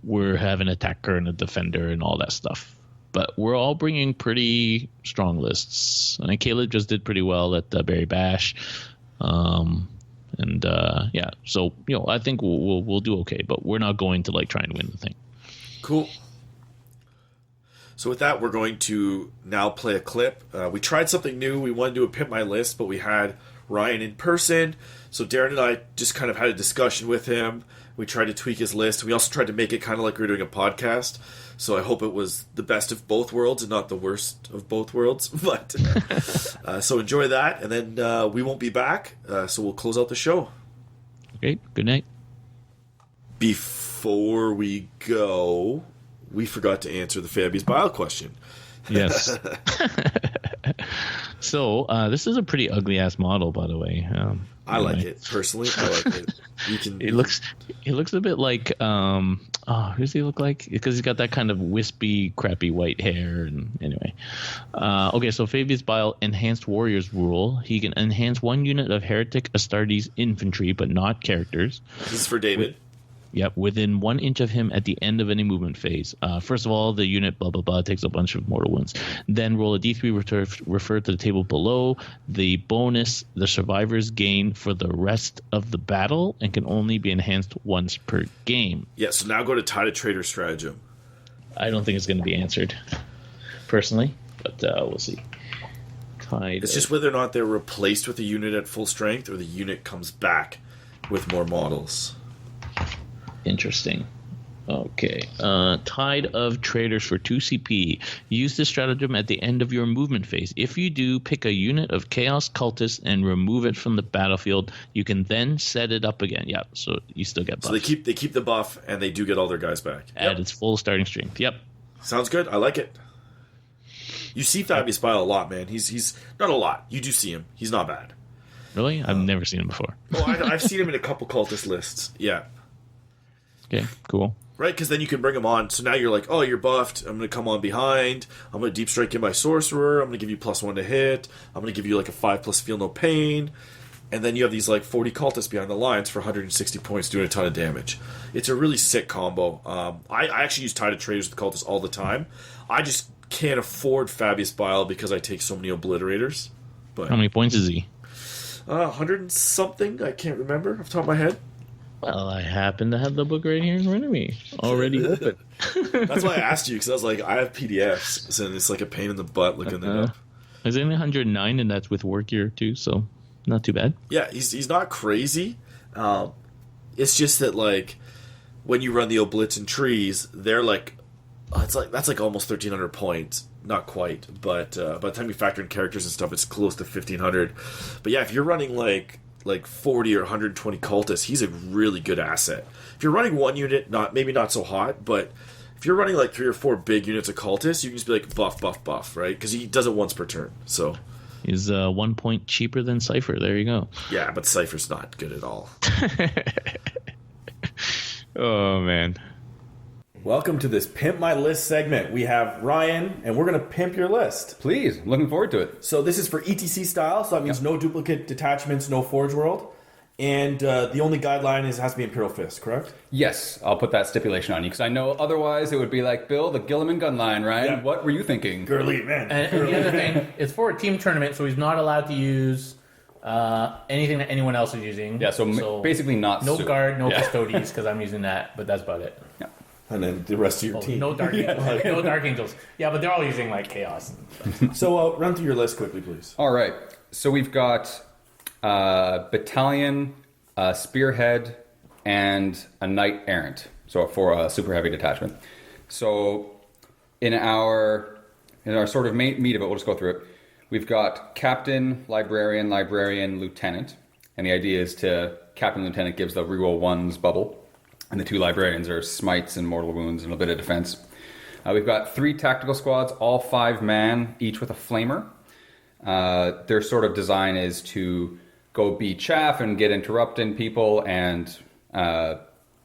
we're having an attacker and a defender and all that stuff. But we're all bringing pretty strong lists. I mean, Caleb just did pretty well at the Berry Bash. So I think we'll do okay. But we're not going to like try and win the thing. Cool. So with that, we're going to now play a clip. We tried something new. We wanted to do a Pimp My List, but we had Ryan in person. So Darren and I just kind of had a discussion with him. We tried to tweak his list. We also tried to make it kind of like we were doing a podcast. So I hope it was the best of both worlds and not the worst of both worlds. But so enjoy that, and then we won't be back. So we'll close out the show. Okay. Good night. Before we go, we forgot to answer the Fabius Bile question. Yes. So this is a pretty ugly ass model, by the way. I like it personally. I like it. It looks a bit like who does he look like? Because he's got that kind of wispy, crappy white hair. And anyway, okay. So Fabius Bile Enhanced Warriors rule: he can enhance 1 unit of Heretic Astartes infantry, but not characters. This is for David. Yep, within 1 inch of him at the end of any movement phase. First of all, the unit blah blah blah takes a bunch of mortal wounds. Then roll a d3, refer to the table below. The bonus the survivors gain for the rest of the battle and can only be enhanced once per game. Yeah, so now go to Tide of Traitor Stratagem. I don't think it's going to be answered, personally, but we'll see. It's just whether or not they're replaced with a unit at full strength or the unit comes back with more models. Interesting. Okay. Tide of Traitors for 2 CP. Use this stratagem at the end of your movement phase. If you do, pick a unit of Chaos Cultists and remove it from the battlefield. You can then set it up again. Yep. So you still get buffs. So they keep the buff and they do get all their guys back. At its full starting strength. Yep. Sounds good. I like it. You see Fabius Bile a lot, man. He's not a lot. You do see him. He's not bad. Really? I've never seen him before. I've seen him in a couple cultist lists. Yeah. Okay, cool. Right, because then you can bring him on. So now you're like, oh, you're buffed. I'm going to come on behind. I'm going to deep strike in my sorcerer. I'm going to give you +1 to hit. I'm going to give you like a 5+ feel no pain. And then you have these like 40 cultists behind the lines for 160 points doing a ton of damage. It's a really sick combo. I actually use Tide of Traitors with cultists all the time. I just can't afford Fabius Bile because I take so many obliterators. But how many points is he? 100 and something. I can't remember off the top of my head. Well, I happen to have the book right here in front of me, already open. That's why I asked you, because I was like, I have PDFs, so it's like a pain in the butt looking them up. There's only 109, and that's with work gear too, so not too bad. Yeah, he's not crazy. It's just that like when you run the Oblits and Trees, they're like, that's like almost 1,300 points. Not quite, but by the time you factor in characters and stuff, it's close to 1,500. But yeah, if you're running like 40 or 120 cultists, he's a really good asset. If you're running 1 unit, maybe not so hot, but if you're running like 3 or 4 big units of cultists, you can just be like buff, right? Because he does it once per turn. So he's 1 point cheaper than Cypher. There you go. Yeah, but Cypher's not good at all. Oh man. Welcome to this Pimp My List segment. We have Ryan, and we're going to pimp your list. Please, I'm looking forward to it. So this is for ETC style, so that means no duplicate detachments, no Forge World. And the only guideline is it has to be Imperial Fist, correct? Yes, I'll put that stipulation on you, because I know otherwise it would be like, Bill, the Gilliman gun line, Ryan. Yeah. What were you thinking? Girly, man. And the other thing, it's for a team tournament, so he's not allowed to use anything that anyone else is using. Yeah, so basically not no soup. guard, no custodies, because I'm using that, but that's about it. Yeah. And then the rest of your team. No Dark Angels. No Dark Angels. Yeah, but they're all using like Chaos. So run through your list quickly, please. All right, so we've got Battalion, Spearhead, and a Knight Errant. So for a super heavy detachment. So in our sort of meat of it, we'll just go through it. We've got Captain, Librarian, Lieutenant. And the idea is to Captain, Lieutenant gives the reroll ones bubble. And the 2 Librarians are Smites and Mortal Wounds and a bit of defense. We've got 3 tactical squads, all 5 man, each with a Flamer. Their sort of design is to go be chaff and get interrupting people and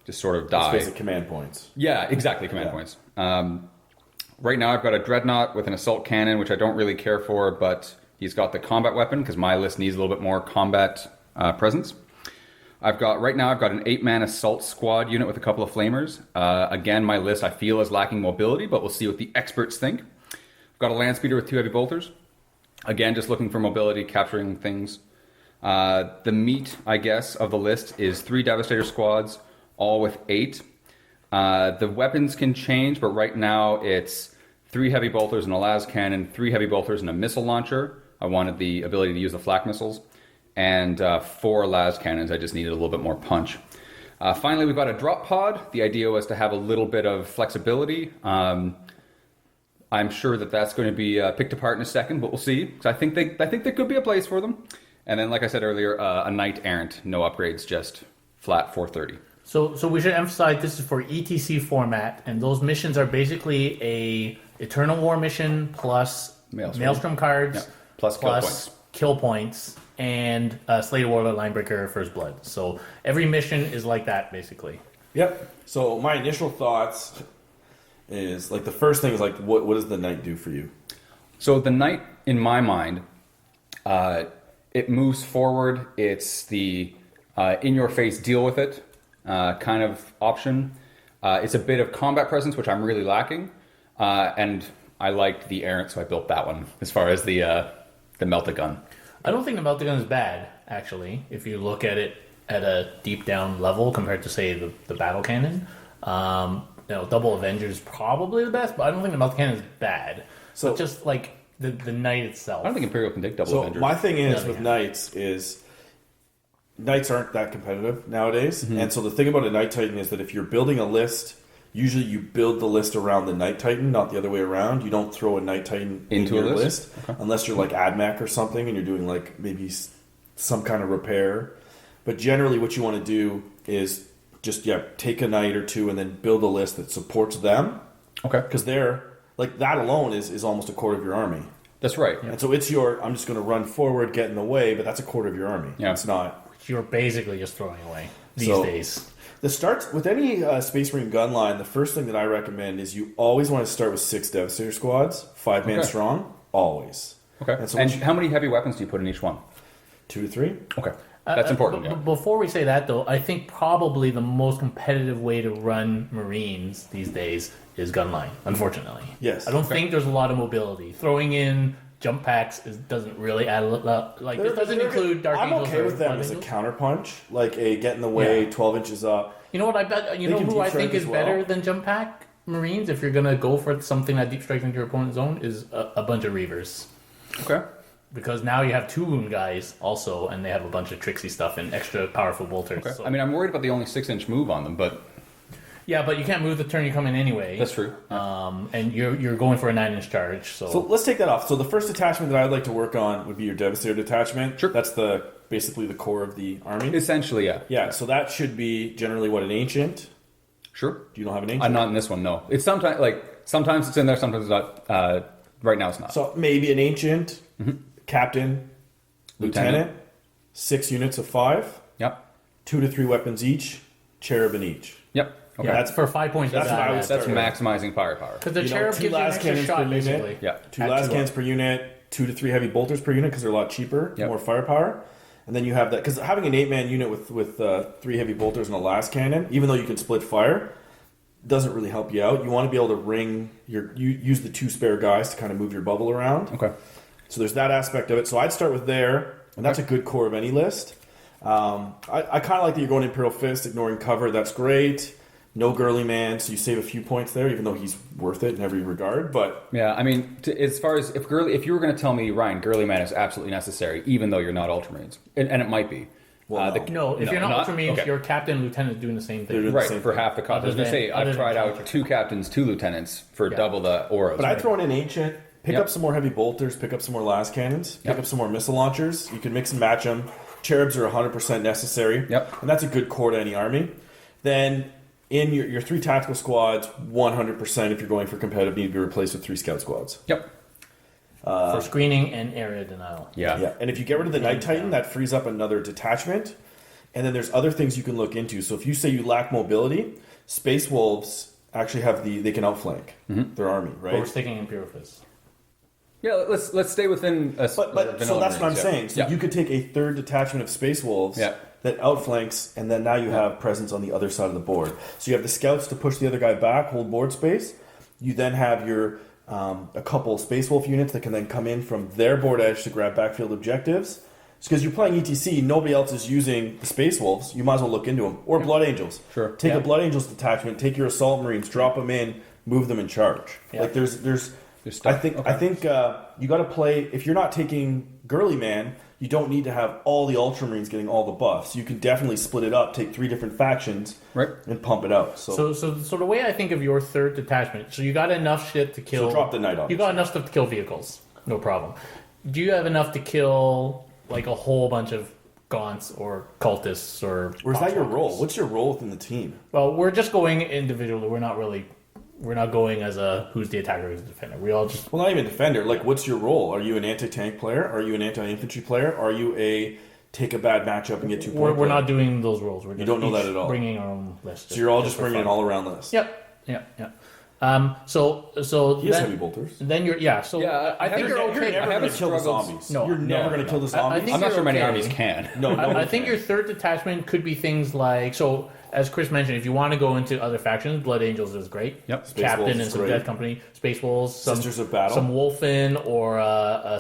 just sort of die. It's basic command points. Yeah, exactly, command points. Right now I've got a Dreadnought with an assault cannon, which I don't really care for, but he's got the combat weapon because my list needs a little bit more combat presence. Right now I've got an 8-man assault squad unit with a couple of flamers. Again, my list I feel is lacking mobility, but we'll see what the experts think. I've got a land speeder with 2 heavy bolters. Again, just looking for mobility, capturing things. The meat, I guess, of the list is 3 Devastator squads, all with 8. The weapons can change, but right now it's 3 heavy bolters and a las cannon, 3 heavy bolters and a missile launcher. I wanted the ability to use the flak missiles. And 4 las cannons. I just needed a little bit more punch. Finally, we've got a drop pod. The idea was to have a little bit of flexibility. I'm sure that that's going to be picked apart in a second, but we'll see. So I think there could be a place for them. And then, like I said earlier, a Knight Errant, no upgrades, just flat 430. So we should emphasize this is for ETC format, and those missions are basically a Eternal War mission plus Maelstrom cards, yeah. Plus kill points, and Slate Warlord Linebreaker First Blood. So every mission is like that, basically. Yep. So my initial thoughts is, like, the first thing is, like, what does the Knight do for you? So the Knight, in my mind, it moves forward. It's the in-your-face deal with it kind of option. It's a bit of combat presence, which I'm really lacking. And I liked the Errant, so I built that one as far as the Melt-A-Gun. I don't think the Melt-A-Gun is bad, actually, if you look at it at a deep down level compared to, say, the Battle Cannon. Double Avenger is probably the best, but I don't think the Melt-A-Cannon is bad. So but just like the Knight itself. I don't think Imperial can take Double Avenger. So my thing is with Knights is Knights aren't that competitive nowadays. Mm-hmm. And so the thing about a Knight Titan is that if you're building a list, usually you build the list around the Knight Titan, not the other way around. You don't throw a Knight Titan into your list okay. Unless you're like AdMech or something and you're doing like maybe some kind of repair. But generally what you want to do is just take a Knight or 2 and then build a list that supports them. Okay. Because they're like that alone is almost a quarter of your army. That's right. And so it's I'm just going to run forward, get in the way, but that's a quarter of your army. Yeah. It's not. You're basically just throwing away these days. The start with any Space Marine gun line, the first thing that I recommend is you always want to start with 6 Devastator squads, 5-man strong, always. Okay. And how many heavy weapons do you put in each one? 2 to 3. Okay. That's important. Before we say that, though, I think probably the most competitive way to run Marines these days is gunline, unfortunately. Yes. I don't think there's a lot of mobility. Throwing in jump packs doesn't really add a lot. Like, it doesn't include Dark Angels. I'm okay with them as a counterpunch, like a get in the way, 12 inches up. You know what I bet? You know who I think is better than jump pack Marines, if you're going to go for something that deep strikes into your opponent's zone, is a bunch of Reavers. Okay. Because now you have 2 wound guys also, and they have a bunch of tricksy stuff and extra powerful bolters. Okay. So. I mean, I'm worried about the only 6-inch move on them, but... Yeah, but you can't move the turn you come in anyway. That's true. And you're going for a 9-inch charge. So let's take that off. So the first detachment that I'd like to work on would be your Devastator detachment. Sure. That's basically the core of the army. Essentially, yeah. Yeah, so that should be generally an ancient. Sure. Do you not have an ancient? Not in this one, no. It's sometimes it's in there, sometimes it's not. Right now it's not. So maybe an ancient, captain, lieutenant, 6 units of 5. Yep. 2 to 3 weapons each, cherub in each. Yep. Okay. Yeah, that's for 5 points. That's what I would That's start with. maximizing firepower. Because the You know, cherub 2 gives you an las extra cannons per shot, unit. basically. Yeah. 2 At las 2 cannons up. per unit, 2 to 3 heavy bolters per unit because they're a lot cheaper, Yep. more firepower. And then you have that because having an 8-man unit with 3 heavy bolters and a las cannon, even though you can split fire, doesn't really help you out. You want to be able to use the 2 spare guys to kind of move your bubble around. Okay. So there's that aspect of it. So I'd start with there, and that's a good core of any list. I kind of like that you're going Imperial Fist, ignoring cover. That's great. No girly man, so you save a few points there, even though he's worth it in every regard. But Yeah, I mean, as far as if you were going to tell me, Ryan, girly man is absolutely necessary, even though you're not Ultramarines, and it might be. Well, No, if you're not Ultramarines, okay. your captain, lieutenant doing the same They're thing. doing the Right, same for thing. half the cost. I was Other going to say, than- I've other tried than out Charger. 2 captains, 2 lieutenants for double the auras. But I'd throw in an ancient, pick Yep. up some more heavy bolters, pick up some more las cannons, pick Yep. up some more missile launchers. You can mix and match them. Cherubs are 100% necessary. Yep. And that's a good core to any army. Then in your 3 tactical squads, 100% if you're going for competitive, need to be replaced with 3 scout squads. Yep. For screening and area denial. Yeah. Yeah. And if you get rid of the Night Titan, that frees up another detachment. And then there's other things you can look into. So if you say you lack mobility, Space Wolves actually have they can outflank their army, But we're right? sticking Imperial Fist. Yeah, let's stay within a But so vanilla that's what I'm Marines, yeah. saying. So Yeah. you could take a 3rd detachment of Space Wolves Yeah. that outflanks, and then now you have presence on the other side of the board. So you have the scouts to push the other guy back, hold board space. You then have your a couple Space Wolf units that can then come in from their board edge to grab backfield objectives. Because you're playing ETC, nobody else is using the Space Wolves. You might as well look into them, or Blood Angels. Sure. Take Yeah. a Blood Angels detachment, take your Assault Marines, drop them in, move them in charge. Yeah. Like there's There's I stuff. think Okay. I think you got to play. If you're not taking Girly Man, you don't need to have all the Ultramarines getting all the buffs. You can definitely split it up, take 3 different factions, Right. and pump it out. So, So the way I think of your 3rd detachment, so you got enough shit to kill. So drop the Night Ops. You got enough stuff to kill vehicles, no problem. Do you have enough to kill like a whole bunch of Gaunts or cultists or? or is that your role? Poxwalkers? What's your role within the team? Well, we're just going individually. We're not going as a who's the attacker, who's the defender. We all just Well, not even defender. Like, what's your role? Are you an anti-tank player? Are you an anti-infantry player? Are you a take a bad matchup and get 2 points? we're not doing those roles. We're just don't know each that at all. Bringing our own list. So you're all just for bringing an fun. all-around list. Yep. So He has then, heavy bolters. then you're So Yeah, I think you're okay. You're never haven't going to kill the struggled- zombies. No, you're never no, going to no. kill the I zombies. think I'm not sure you're many okay. armies can. no, I think your 3rd detachment could be things like as Chris mentioned, if you want to go into other factions, Blood Angels is great. Yep. Space Captain Wolves and is some great. Death Company, Space Wolves, some Sisters of Battle. some Wolfen or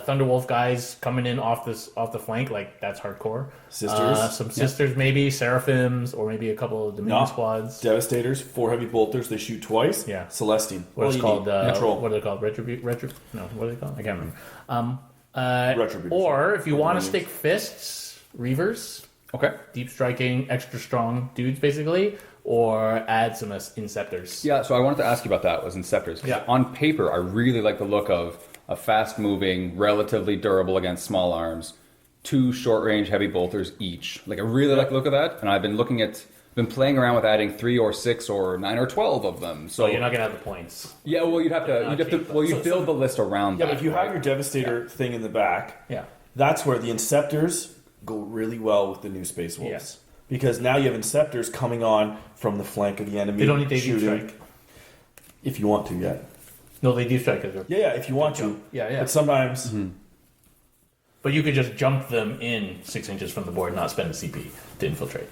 Thunderwolf guys coming in off the flank, like that's hardcore. Sisters. Some sisters, maybe Seraphims, or maybe a couple of Dominion No. squads. Devastators, 4 heavy bolters. They shoot twice. Yeah. Celestine. What is do it you called? need? Control. What are they called? No, what are they called? I can't remember. Retributors. Or if you want to Dominions. stick fists, Reavers, Okay. deep striking, extra strong dudes, basically, or add some Inceptors. Yeah, so I wanted to ask you about that, was Inceptors. Yeah. On paper, I really like the look of a fast-moving, relatively durable against small arms, 2 short-range heavy bolters each. Like, I really like the look of that, and I've been playing around with adding 3 or 6 or 9 or 12 of them. So you're not gonna have the points. Yeah, well, you'd have to, well, you build the list around Yeah, that. but if you right? have your Devastator thing in the back, Yeah. that's where the Inceptors go really well with the new Space Wolves. Yes. Because now you have Inceptors coming on from the flank of the enemy. They don't need to deep shooting. strike. If you want to, yeah. No, they deep strike. Yeah, if you want to. Yeah, yeah. But sometimes, But you could just jump them in 6 inches from the board, and not spend a CP to infiltrate.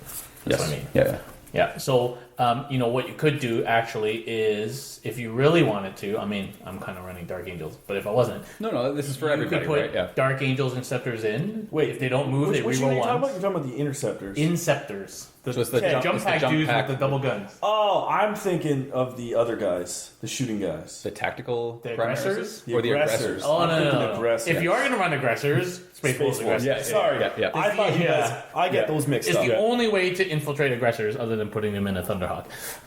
That's Yes. what I mean. Yeah. Yeah. So, what you could do actually is, if you really wanted to, I mean, I'm kind of running Dark Angels, but if I wasn't, No, this is for you everybody, could put right? Yeah. Dark Angels and Scepters in. wait, If they don't move, which they unit are reroll you talking about? ones. You're talking about the Interceptors. Inceptors. So it's the jump it's the pack jump dudes pack- with the double guns. Oh, I'm thinking of the other guys, the shooting guys. The tactical The primaries? aggressors? The Or the aggressors. aggressors? Oh, I'm no, thinking no, no. aggressors. If you are going to run aggressors, Space Wolves aggressors. Yeah, sorry. Yeah. I thought you guys. Yeah. I get Yeah. those mixed It's up. the only way to infiltrate aggressors other than putting them in a Thunderhawk.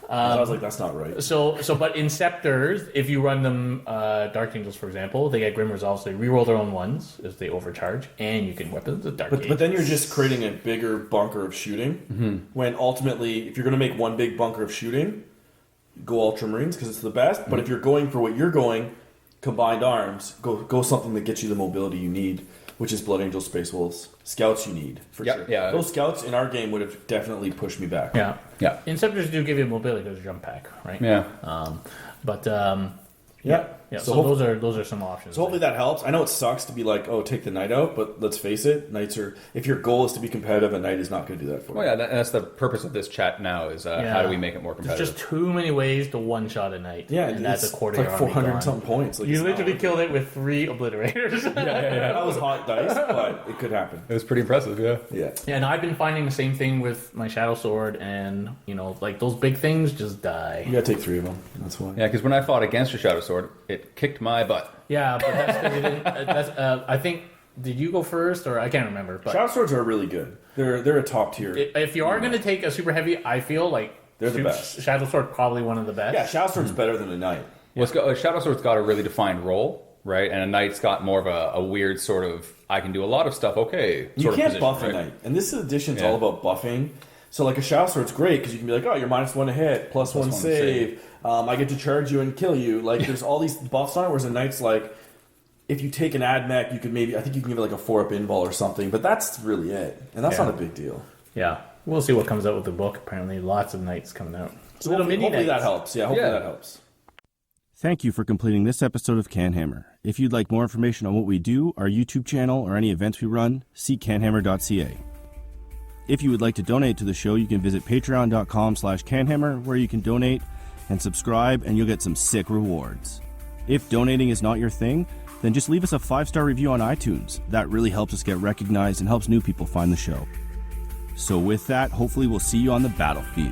I was like, that's not right. But Inceptors, if you run them Dark Angels, for example, they get Grim Resolve, so they reroll their own ones as they overcharge, and you can weapons with Dark But then you're just creating a bigger bunker of shooting. When ultimately, if you're going to make one big bunker of shooting, go Ultramarines because it's the best. But if you're going for what you're going, combined arms, go something that gets you the mobility you need. which is Blood Angel Space Wolves. Scouts you need, for Yeah, sure. yeah. Those scouts in our game would have definitely pushed me back. Yeah. Yeah. Inceptors do give you mobility because jump pack, right? Yeah. Yeah. So those are some options. So hopefully that helps. I know it sucks to be like, oh, take the knight out, but let's face it, knights are. If your goal is to be competitive, a knight is not going to do that for you. Well, yeah, that's the purpose of this chat now is how do we make it more competitive? There's just too many ways to one shot a knight. Yeah, and that's a quarter. It's like 400 something points. Like, You it's literally not- killed it with 3 obliterators. That was hot dice, but it could happen. It was pretty impressive, yeah. Yeah. Yeah, and I've been finding the same thing with my Shadow Sword, and like those big things just die. You got to take 3 of them. That's why. Yeah, because when I fought against your Shadow Sword, it kicked my butt. Yeah, but that's because you didn't. I think. Did you go first, or I can't remember? But Shadow Swords are really good. They're a top tier. if you are going to take a super heavy, I feel like They're the best. Shadow Sword probably one of the best. Yeah, Shadow Sword's better than a knight. Well, Shadow Sword's got a really defined role, right? And a Knight's got more of a weird sort of, I can do a lot of stuff, okay. You sort can't of position, buff right? a knight, and this edition's Yeah. all about buffing. So like a Shadow Sword's great because you can be like, oh, you're -1 to hit, +1 1 save. I get to charge you and kill you. Like there's all these buffs on it. Whereas a knight's like, if you take an ad mech, you could I think you can give it like a 4-up in ball or something. But that's really it, and that's not a big deal. Yeah. We'll see what comes out with the book. Apparently, lots of knights coming out. So hopefully that knights. helps. Yeah, hopefully that helps. Thank you for completing this episode of CanHammer. If you'd like more information on what we do, our YouTube channel, or any events we run, see canhammer.ca. If you would like to donate to the show, you can visit patreon.com/canhammer, where you can donate and subscribe, and you'll get some sick rewards. If donating is not your thing, then just leave us a 5-star review on iTunes. That really helps us get recognized and helps new people find the show. So with that, hopefully we'll see you on the battlefield.